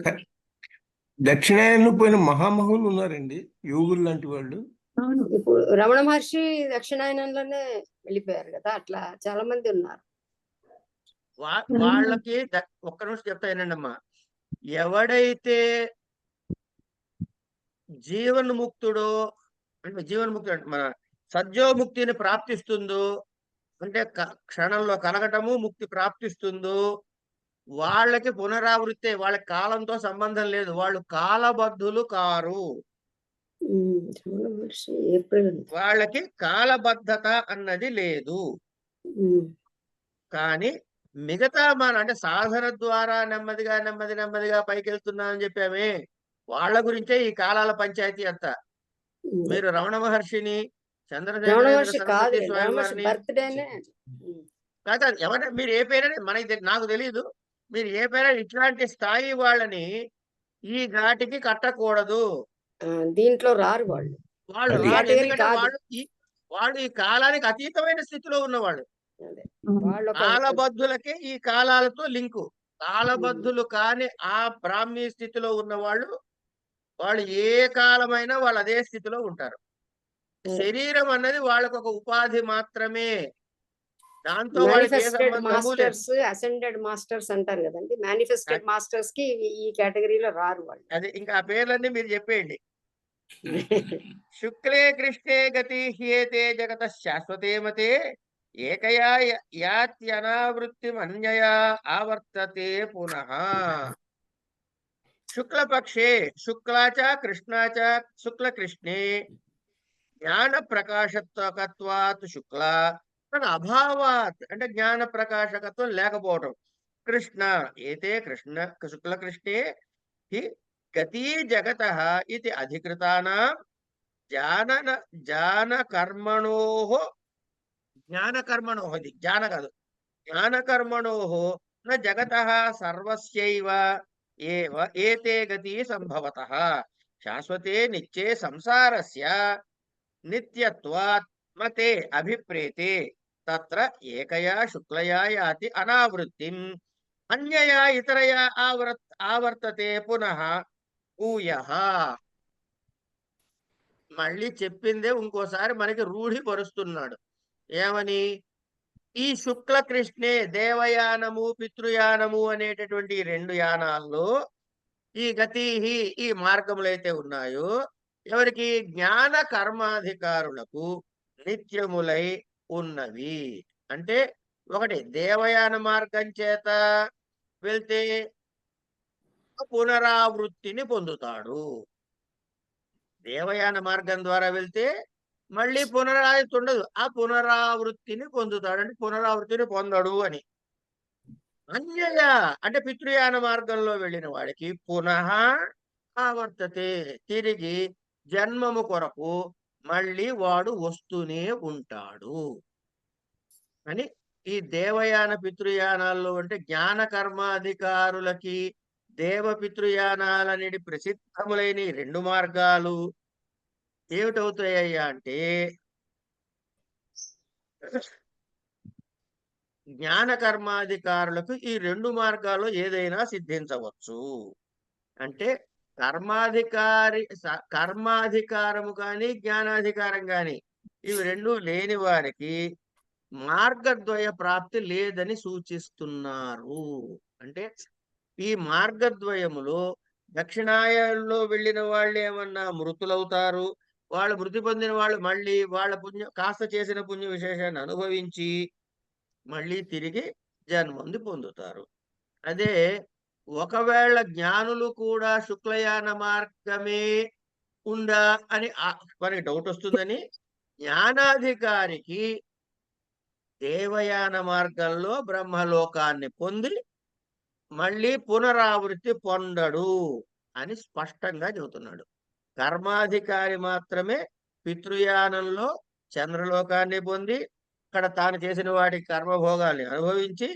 దక్షిణాయనంలో పోయిన మహామహులు ఉన్నారండి, యోగులు లాంటి వాళ్ళు. అవును. ఇప్పుడు రమణ మహర్షి దక్షిణాయనంలోనే వెళ్ళిపోయారు కదా, అట్లా చాలా మంది ఉన్నారు. వాళ్ళకి ఒక్క నిమిషం చెప్తా వినండమ్మా. ఎవడైతే జీవన్ముక్తుడో అంటే జీవన్ముక్తుడు అంటే మన సద్యోముక్తిని ప్రాప్తిస్తుందో, అంటే క్షణంలో కలగటము ముక్తి ప్రాప్తిస్తుందో, వాళ్ళకి పునరావృత్తే, వాళ్ళకి కాలంతో సంబంధం లేదు, వాళ్ళు కాలబద్ధులు కారు. రమణ మహర్షి ఏప్రిల్ వాళ్ళకి కాలబద్ధత అన్నది లేదు. కానీ మిగతా మన అంటే సాధన ద్వారా నెమ్మదిగా పైకి వెళ్తున్నా అని చెప్పామే, వాళ్ళ గురించే ఈ కాలాల పంచాయతీ అంతా. మీరు రమణ మహర్షిని, రమణ చంద్రశేఖరేంద్ర మహర్షి కాదు, సరస్వతి రమణ స్వామి మహర్షి వారిని బర్త్డేనే. కాదు ఎవరైనా మీరు ఏ పేరైనా నాకు తెలియదు, మీరు ఏ పేరైనా ఇట్లాంటి స్థాయి వాళ్ళని ఈ ఘాటికి కట్టకూడదు. దీంట్లో రారు వాళ్ళు. వాళ్ళు అది- రారు, కేటగిరీ ఎందుకంటే కాదు. వాళ్ళు ఈ కాలానికి అతీతమైన స్థితిలో ఉన్నవాళ్ళు. అదే అవును. వాళ్ళు ఒక కాలబద్ధులకే ఈ కాలాలతో లింకు. కాలబద్ధులు కాని ఆ బ్రాహ్మీ స్థితిలో ఉన్న వాళ్ళు ఏ కాలమైనా వాళ్ళు అదే స్థితిలో ఉంటారు. శరీరం అన్నది వాళ్ళకు ఒక ఉపాధి మాత్రమే, దాంతో వాళ్ళకి ఏ మేనిఫెస్టెడ్ సంబంధము లేదు. మాస్టర్స్, అసెండెడ్ మాస్టర్స్ అంటారు కదండి. మేనిఫెస్టెడ్ మాస్టర్స్ కి ఈ కేటగిరీలో రారు వాళ్ళు. అది ఇంకా ఆ పేర్లన్నీ మీరు చెప్పేయండి. శుక్లే కృష్ణే గతి హ్యేతే జగత శాశ్వతే మతే ఏకయా యాత్యనావృత్తిమన్యయా ఆవర్తతే పునః. శుక్లపక్షే శుక్లాచ కృష్ణాచ శుక్లకృష్ణే జ్ఞాన ప్రకాశకత్వాత్ శుక్ల అభావాత్ అంటే జ్ఞాన ప్రకాశకత్వం లేకపోవటం. కృష్ణ ఏతే కృష్ణ శుక్లకృష్ణే హి గతి జగత ఇది అధికృతానాం జ్ఞానకర్మణోః ఇది జ్ఞాన కాదు, జ్ఞానకర్మణోః న జగతః సర్వస్యైవ ఏవ ఏతే గతి సంభవతః శాశ్వతే నిత్యే సంసారస్య నిత్యత్వాత్ మతే అభిప్రేతే తత్ర ఏకయా శుక్లయా యాతి అనావృత్తిం అన్యయా ఇతరయా ఆవర్తతే పునః భూయః. మళ్ళీ చెప్పిందే ఇంకోసారి మనకి రూఢిపరుస్తున్నాడు. ఏమని? ఈ శుక్ల కృష్ణే దేవయానము పితృయానము అనేటటువంటి ఈ రెండు యానాల్లో ఈ గతి ఈ మార్గములు అయితే ఉన్నాయో ఎవరికి జ్ఞాన కర్మాధికారులకు నిత్యములై ఉన్నవి. అంటే ఒకటి దేవయాన మార్గం చేత వెళ్తే పునరావృత్తిని పొందుతాడు. దేవయాన మార్గం ద్వారా వెళ్తే మళ్ళీ పునరావృత్తి ఉండదు, ఆ పునరావృత్తిని పొందుతాడు. అంటే పునరావృత్తిని పొందడు అని. అన్యయ అంటే పితృయాన మార్గంలో వెళ్ళిన వాడికి పునః ఆవర్తతే తిరిగి జన్మము కొరకు మళ్ళీ వాడు వస్తూనే ఉంటాడు అని. ఈ దేవయాన పితృయానాల్లో అంటే జ్ఞాన కర్మాధికారులకి దేవ పితృయానాలనేది ప్రసిద్ధములైన ఈ రెండు మార్గాలు ఏమిటవుతాయ్యా అంటే జ్ఞాన కర్మాధికారులకు ఈ రెండు మార్గాల్లో ఏదైనా సిద్ధించవచ్చు. అంటే కర్మాధికారము కానీ జ్ఞానాధికారం కానీ ఇవి రెండు లేని వారికి మార్గద్వయ ప్రాప్తి లేదని సూచిస్తున్నారు. అంటే ఈ మార్గద్వయములో దక్షిణాయనంలో వెళ్ళిన వాళ్ళు ఏమన్నా మృతులవుతారు, వాళ్ళు మృతి పొందిన వాళ్ళు మళ్ళీ వాళ్ళ కాస్త చేసిన పుణ్య విశేషాన్ని అనుభవించి మళ్ళీ తిరిగి జన్మంది పొందుతారు. అదే ఒకవేళ జ్ఞానులు కూడా శుక్లయాన మార్గమే ఉందా అని మనకి డౌట్ వస్తుందని జ్ఞానాధికారికి దేవయాన మార్గంలో బ్రహ్మలోకాన్ని పొంది మళ్ళీ పునరావృత్తి పొందడు అని స్పష్టంగా చెబుతున్నాడు. కర్మాధికారి మాత్రమే పితృయానంలో చంద్రలోకాన్ని పొంది అక్కడ తాను చేసిన వాటి కర్మభోగాల్ని అనుభవించి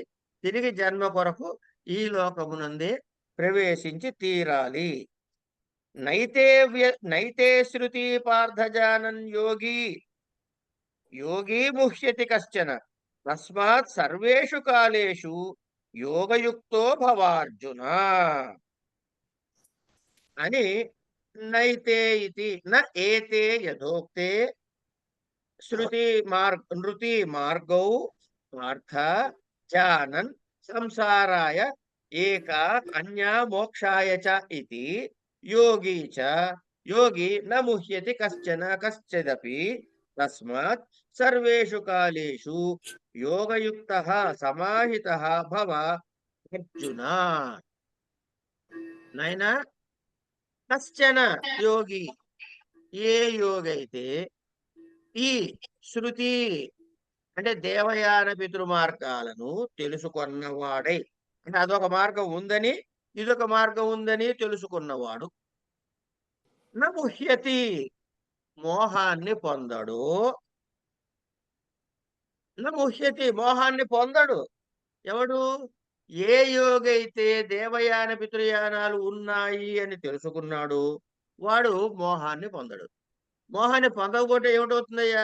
తిరిగి జన్మ కొరకు ఈ లోకమునందే ప్రవేశించి తీరాలి. నైతే శృతి పార్థజానన్ యోగి ముహ్యతి కశ్చన తస్మాత్ సర్వేషు కాలేషు యోగయుక్తో భవార్జున అని నైతే ఇతి న ఏతే యథోక్తే నృతి మార్గౌ పార్థ జానన్ సంసారాయ ఏక అన్యా మోక్షాయ చ ఇతి యోగి న ముహ్యతి కశ్చన కశ్చిదపి తస్మాత్ సర్వేషు కాలేషు యోగయుక్తః సమాహితః భవ అర్జున. నైనా కశ్చన యోగి, ఏ యోగి అయితే ఈ శృతి అంటే దేవయాన పితృమార్గాలను తెలుసుకున్నవాడై, అంటే అదొక మార్గం ఉందని ఇదొక మార్గం ఉందని తెలుసుకున్నవాడు, న ముహ్యతి మోహాన్ని పొందడు, మోహాన్ని పొందడు. ఎవడు? ఏ యోగి అయితే దేవయాన పితృయానాలు ఉన్నాయి అని తెలుసుకున్నాడు వాడు మోహాన్ని పొందడు. మోహాన్ని పొందకపోతే ఏమిటవుతుందయ్యా?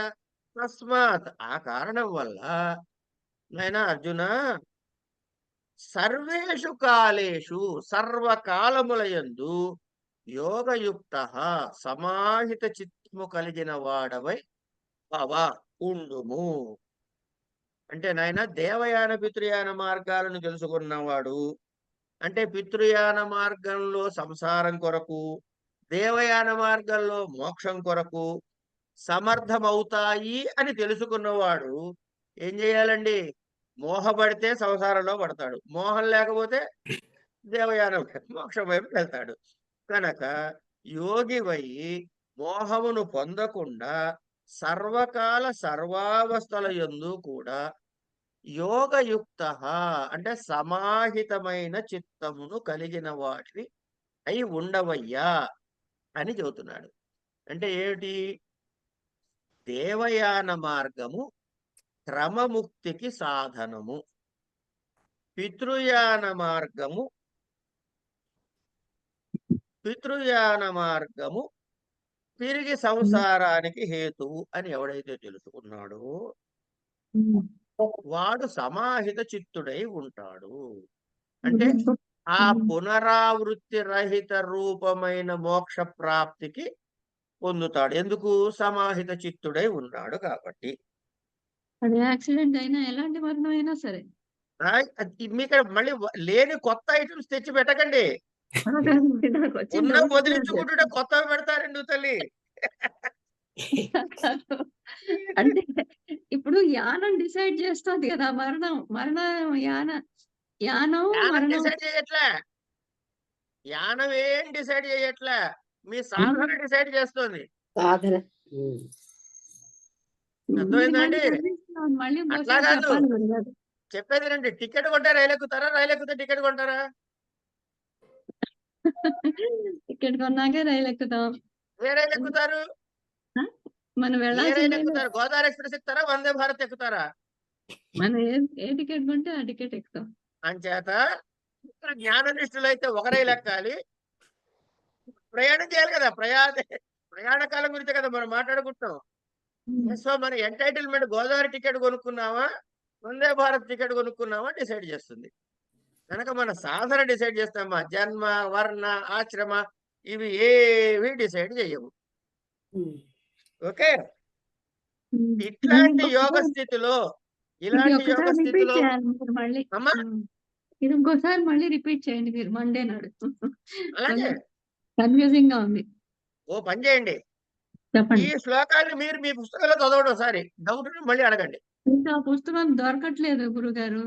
తస్మాత్ ఆ కారణం వల్ల నాయనా అర్జున సర్వేషు కాలేషు సర్వకాలములయందు యోగయుక్తః సమాహిత చిత్తము కలిగిన వాడవై భవ ఉండుము. అంటే నాయన దేవయాన పితృయాన మార్గాలను తెలుసుకున్నవాడు అంటే పితృయాన మార్గంలో సంసారం కొరకు, దేవయాన మార్గంలో మోక్షం కొరకు సమర్థమవుతాయి అని తెలుసుకున్నవాడు ఏం చేయాలండి? మోహపడితే సంసారంలో పడతాడు, మోహం లేకపోతే దేవయాన మోక్షం వైపు వెళ్తాడు. కనుక యోగివై మోహమును పొందకుండా సర్వకాల సర్వావస్థల యందు కూడా యోగయుక్తః అంటే సమాహితమైన చిత్తమును కలిగిన వాటిని అయి ఉండవయ్యా అని చెబుతున్నాడు. అంటే ఏమిటి? దేవయాన మార్గము క్రమముక్తికి సాధనము, పితృయాన మార్గము తిరిగి సంసారానికి హేతువు అని ఎవడైతే తెలుసుకున్నాడో వాడు సమాహిత చిత్తుడై ఉంటాడు. అంటే ఆ పునరావృత్తి రహిత రూపమైన మోక్ష ప్రాప్తికి పొందుతాడు. ఎందుకు? సమాహిత చిత్తుడై ఉన్నాడు కాబట్టి. అది యాక్సిడెంట్ అయినా ఎలాంటి మరణం అయినా సరే మీకు మళ్ళీ లేని కొత్త ఐటమ్స్ తెచ్చి పెట్టకండి. ఉన్న వదిలించుకుంటుంటే కొత్తవి పెడతారండి తల్లి. అంటే ఇప్పుడు యానం డిసైడ్ చేస్తుంది కదా, మరణం యానం డిసైడ్ చేయట్లే, యానం ఏం డిసైడ్ చేయట్లే, మీ సాధన డిసైడ్ చేస్తుంది. సాధన అర్థమైందండి? అట్లా కాదు చెప్పేది రండి. టికెట్ కొంటే రైలు ఎక్కుతారా? రైలు ఎక్కితే టికెట్ కొంటారా? టికెట్ కొన్నాకే రైలు ఎక్కుతాం. ఏ రైలు ఎక్కుతారు? మనం ఎక్కుతారు? గోదావరి ఎక్స్ప్రెస్ ఎక్కుతారా? వందే భారత్ ఎక్కుతారా? మనం ఏ టికెట్ కొంటే ఆ టికెట్ ఎక్కుతాం. అంచేత జ్ఞాన నిష్ఠులు అయితే ఒక రైలు ఎక్కాలి, ప్రయాణం చేయాలి కదా. ప్రయాణ కాలం గురించి కదా మనం మాట్లాడుకుంటాం. సో మన entitlement Godavari ticket కొనుక్కున్నావా, Vande Bharat ticket కొనుక్కున్నావా decide చేస్తుంది. కనుక మన సాధన డిసైడ్ చేస్తామా? జన్మ, వర్ణ, ఆశ్రమ ఇవి ఏవి డిసైడ్ చేయవు. ఓకే, ఇట్లాంటి యోగ స్థితిలో అమ్మా ఇది ఇంకోసారి మళ్ళీ రిపీట్ చేయండి మీరు మండే నాడు. అలాగే కన్ఫ్యూజింగ్ గా ఉంది. ఓ పని చేయండి, ఈ చెప్పండి. శ్లోకాన్ని మీరు మీ పుస్తకంలో చదవడం ఒకసారి డౌట్ మళ్ళీ అడగండి. ఇంకా పుస్తకం దొరకట్లేదు గురుగారు.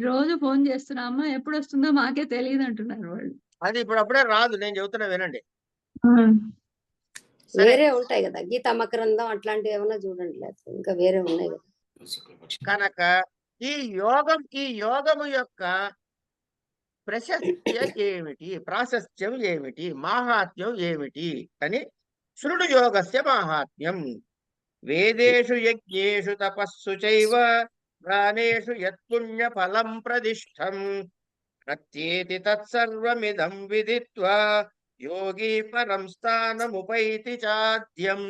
రోజు ఫోన్ చేస్తున్నామా, ఎప్పుడు వస్తుందో మాకే తెలియదు అంటున్నారు వాళ్ళు. అది ఇప్పుడు అప్పుడే రాదు, నేను చెబుతున్నా వినండి. వేరే ఉంటాయి కదా, గీతా మకరందం అట్లాంటివి ఏమైనా చూడండి, లేకపోతే ఇంకా వేరే ఉన్నాయి కదా. కనుక ఈ యోగము యొక్క ప్రశస్త్య ఏమిటి, ప్రాశస్త్యం ఏమిటి, మాహాత్మ్యం ఏమిటి అని శృణు యోగస్య మాహాత్మ్యం. వేదేషు యజ్ఞేషు తపస్సు చైవ ప్రాణేషు యత్పుణ్య ఫలం ప్రదిష్టం ప్రత్యేతి తత్సర్వమిదం విదిత్వా యోగి పరం స్థానముపైతి చాద్యం.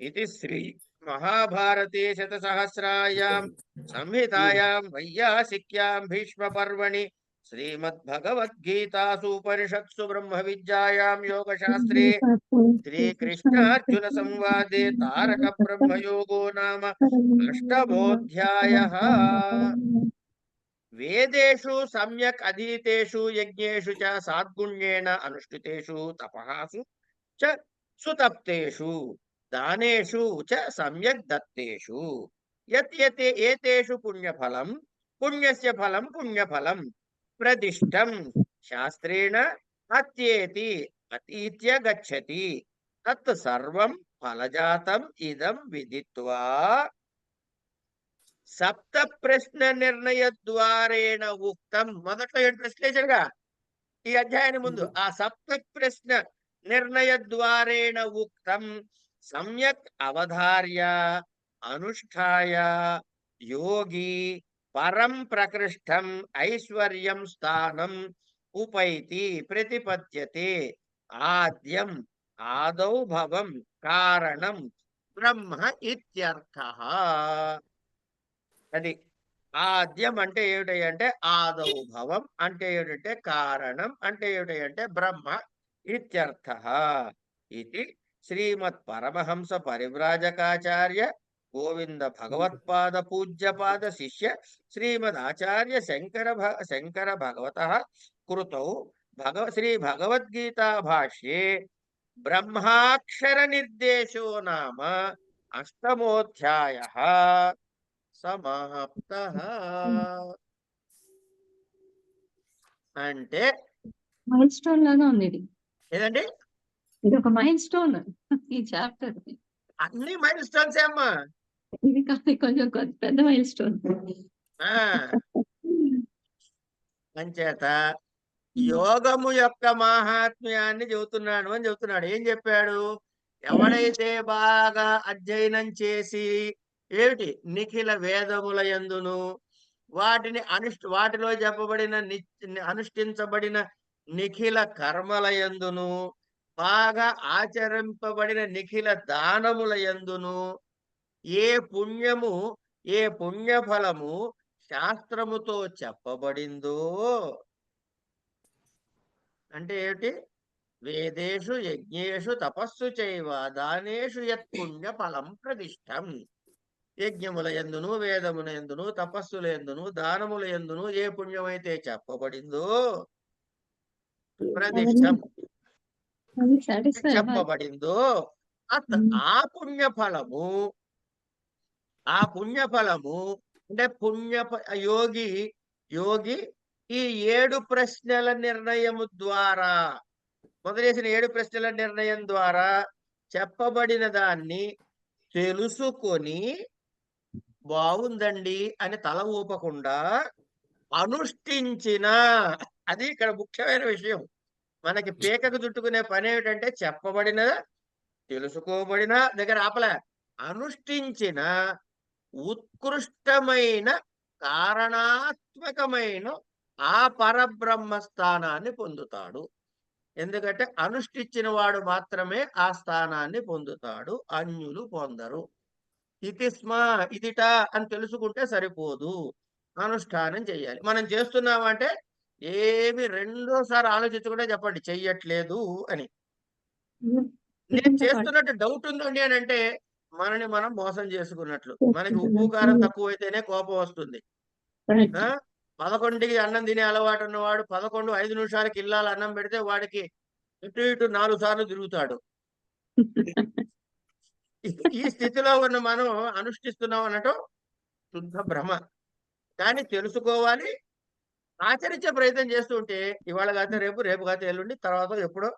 ఇది శ్రీ మహాభారతే శతసహస్రాయాం సంహితాయాం వైయాసిక్యాం భీష్మ పర్వణి శ్రీమద్భగవద్గీతాసు ఉపనిషత్సు బ్రహ్మ విద్యాయాం యోగశాస్త్రే శ్రీకృష్ణార్జున సంవాదే తారక బ్రహ్మయోగో నామ అష్టమోऽధ్యాయः. వేదేషు సమ్యక్ అధీతేషు యజ్ఞేషు చ సాద్గుణ్యేన అనుష్ఠితేషు తపహాసు చ సుతప్తేషు దానేషు చ సమ్యక్ దత్తేషు యత్ యతే ఏతేషు పుణ్యఫలం పుణ్యస్య ఫలం పుణ్యఫలం ప్రదిష్టం శాస్త్రేణ అత్యేతి అతీత్య గచ్చతి తత్ సర్వం ఫలజాతం ఇదం విదిత్వా సప్త ప్రశ్న నిర్ణయ ద్వారేణ ఉక్తం. మొదట్లో 7 ప్రశ్నలు వేసాడుగా ఈ అధ్యాయాన్ని ముందు. ఆ సప్త ప్రశ్న నిర్ణయ ద్వారేణ ఉక్తం సమ్యక్ అవధార్య అనుష్ఠాయ యోగి పరం ప్రకృష్టం ఐశ్వర్యం స్థానం ఉపైతి ప్రతిపద్యతే ఆద్యం ఆదౌ భవం కారణం బ్రహ్మ ఇత్యర్థః. అది ఆద్యం అంటే ఏమిటి అంటే ఆదౌ భవం అంటే ఏమిటంటే కారణం అంటే ఏమిటి అంటే బ్రహ్మ ఇత్యర్థః. ఇది శ్రీమత్ పరమహంస పరివ్రాజకాచార్య గోవింద భగవత్పాద పూజ్యపాద శిష్య శ్రీమద్ ఆచార్య శంకర భగవతః కృతౌ శ్రీ భగవద్గీతా భాష్యే బ్రహ్మాక్షర నిర్దేశో నామ అష్టమోऽధ్యాయः సమాప్తః. అంటే మైల్ స్టోన్ లాగా ఉంది ఇది. ఏదండి, ఇది ఒక మైల్ స్టోన్ ఈ చాప్టర్. అన్ని మైల్ స్టోన్స్ అమ్మా. ఇది కాదు, కొంచెం పెద్ద మైల్ స్టోన్. అంచేత యోగము యొక్క మాహాత్మ్యాన్ని చెబుతున్నాను అని చెబుతున్నాడు. ఏం చెప్పాడు? ఎవడైతే బాగా అధ్యయనం చేసి ఏమిటి నిఖిల వేదముల యందును వాటిని వాటిలో చెప్పబడిన అనుష్ఠించబడిన నిఖిల కర్మల యందును బాగా ఆచరింపబడిన నిఖిల దానముల యందును ఏ పుణ్యము ఏ పుణ్యఫలము శాస్త్రముతో చెప్పబడిందో అంటే ఏమిటి? వేదేషు యజ్ఞేషు తపస్సు చైవ దానేషు యత్ పుణ్య ఫలం ప్రదిష్టం. యజ్ఞముల యందును వేదముల యందును తపస్సుల యందును దానముల యందును ఏ పుణ్యమైతే చెప్పబడిందో ప్రదిష్టం చెప్పబడిందో ఆ పుణ్యఫలము అంటే యోగి ఈ 7 ప్రశ్నల నిర్ణయము ద్వారా మొదలేసిన 7 ప్రశ్నల నిర్ణయం ద్వారా చెప్పబడిన దాన్ని తెలుసుకొని బాగుందండి అని తల ఊపకుండా అనుష్ఠించిన, అది ఇక్కడ ముఖ్యమైన విషయం. మనకి పీకకు చుట్టుకునే పని ఏమిటంటే చెప్పబడిన తెలుసుకోబడిన దగ్గర ఆపలే, అనుష్ఠించిన ఉత్కృష్టమైన కారణాత్మకమైన ఆ పరబ్రహ్మ స్థానాన్ని పొందుతాడు. ఎందుకంటే అనుష్ఠించిన వాడు మాత్రమే ఆ స్థానాన్ని పొందుతాడు, అన్యులు పొందరు. ఇదిట అని తెలుసుకుంటే సరిపోదు, అనుష్ఠానం చెయ్యాలి. మనం చేస్తున్నామంటే ఏమి రెండోసారి ఆలోచించకుండా చెప్పండి చెయ్యట్లేదు అని. నేను చేస్తున్నట్టు డౌట్ ఉందండి అని అంటే మనని మనం మోసం చేసుకున్నట్లు. మనకి ఉప్పు కారం తక్కువ అయితేనే కోపం వస్తుంది. 11కి అన్నం తినే అలవాటు ఉన్నవాడు 5 నిమిషాలకి ఇల్లాలి అన్నం పెడితే వాడికి ఇటు 4 సార్లు తిరుగుతాడు. ఈ స్థితిలో ఉన్న మనం అనుష్ఠిస్తున్నాం అనటం శుద్ధ భ్రమ. కానీ తెలుసుకోవాలి, ఆచరించే ప్రయత్నం చేస్తుంటే ఇవాళ కాతే రేపు, రేపు కాతే ఎల్లుండి, తర్వాత ఎప్పుడో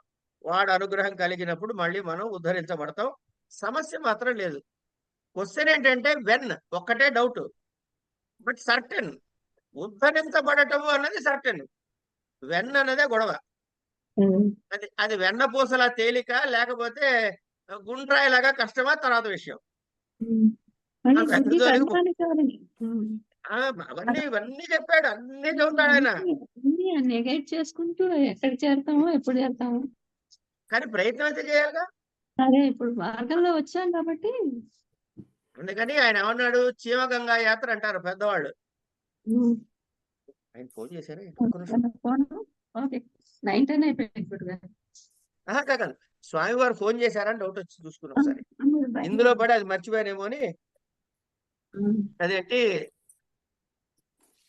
వాడు అనుగ్రహం కలిగినప్పుడు మళ్ళీ మనం ఉద్ధరించబడతాం. సమస్య మాత్రం లేదు. క్వశ్చన్ ఏంటంటే వెన్ ఒక్కటే డౌట్, బట్ సర్టెన్. ఉద్ధరించబడటము అన్నది సర్టెన్. వెన్న అన్నదే గొడవ. అది అది వెన్న పూసలా తేలిక, లేకపోతే గుండ్రాయిలాగా కష్టమా తర్వాత విషయం. మళ్ళీ ఆ వెన్న బుద్ధి జోలికి కర్మానుసారమే. అవన్నీ ఇవన్నీ చెప్పాడు, అన్ని చదువుతాడు ఆయన. అన్ని నెగెట్ చేసుకుంటూ ఎక్కడ చేరుతామో ఎప్పుడు చేరుతామో. కానీ ప్రయత్నం అయితే చేయాలిగా. అదే ఇప్పుడు మార్గంలో వచ్చాం కాబట్టి. అందుకని ఆయన ఏమన్నాడు, చీమగంగా యాత్ర అంటారు పెద్దవాళ్ళు. ఆయన ఫోన్ చేశారు ఒక్క నిమిషం. ఓకే 9:10 అయిపోయింది గురుగారు. కాదు, స్వామివారు ఫోన్ చేశారని డౌట్ వచ్చి చూసుకున్నాం ఒకసారి. ఇందులో పడి అది మర్చిపోయానేమో అని. అదేంటి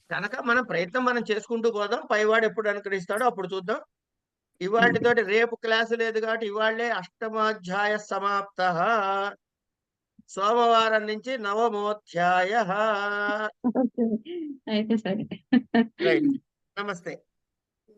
కనుక మనం ప్రయత్నం మనం చేసుకుంటూ పోదాం, పైవాడు ఎప్పుడు అనుకరిస్తాడో అప్పుడు చూద్దాం. ఇవాటితోటి రేపు క్లాసు లేదు కాబట్టి ఇవాళ్లే అష్టమాధ్యాయ సమాప్త. సోమవారం నుంచి నవమోధ్యాయ. అయితే సరే. రైట్, నమస్తే.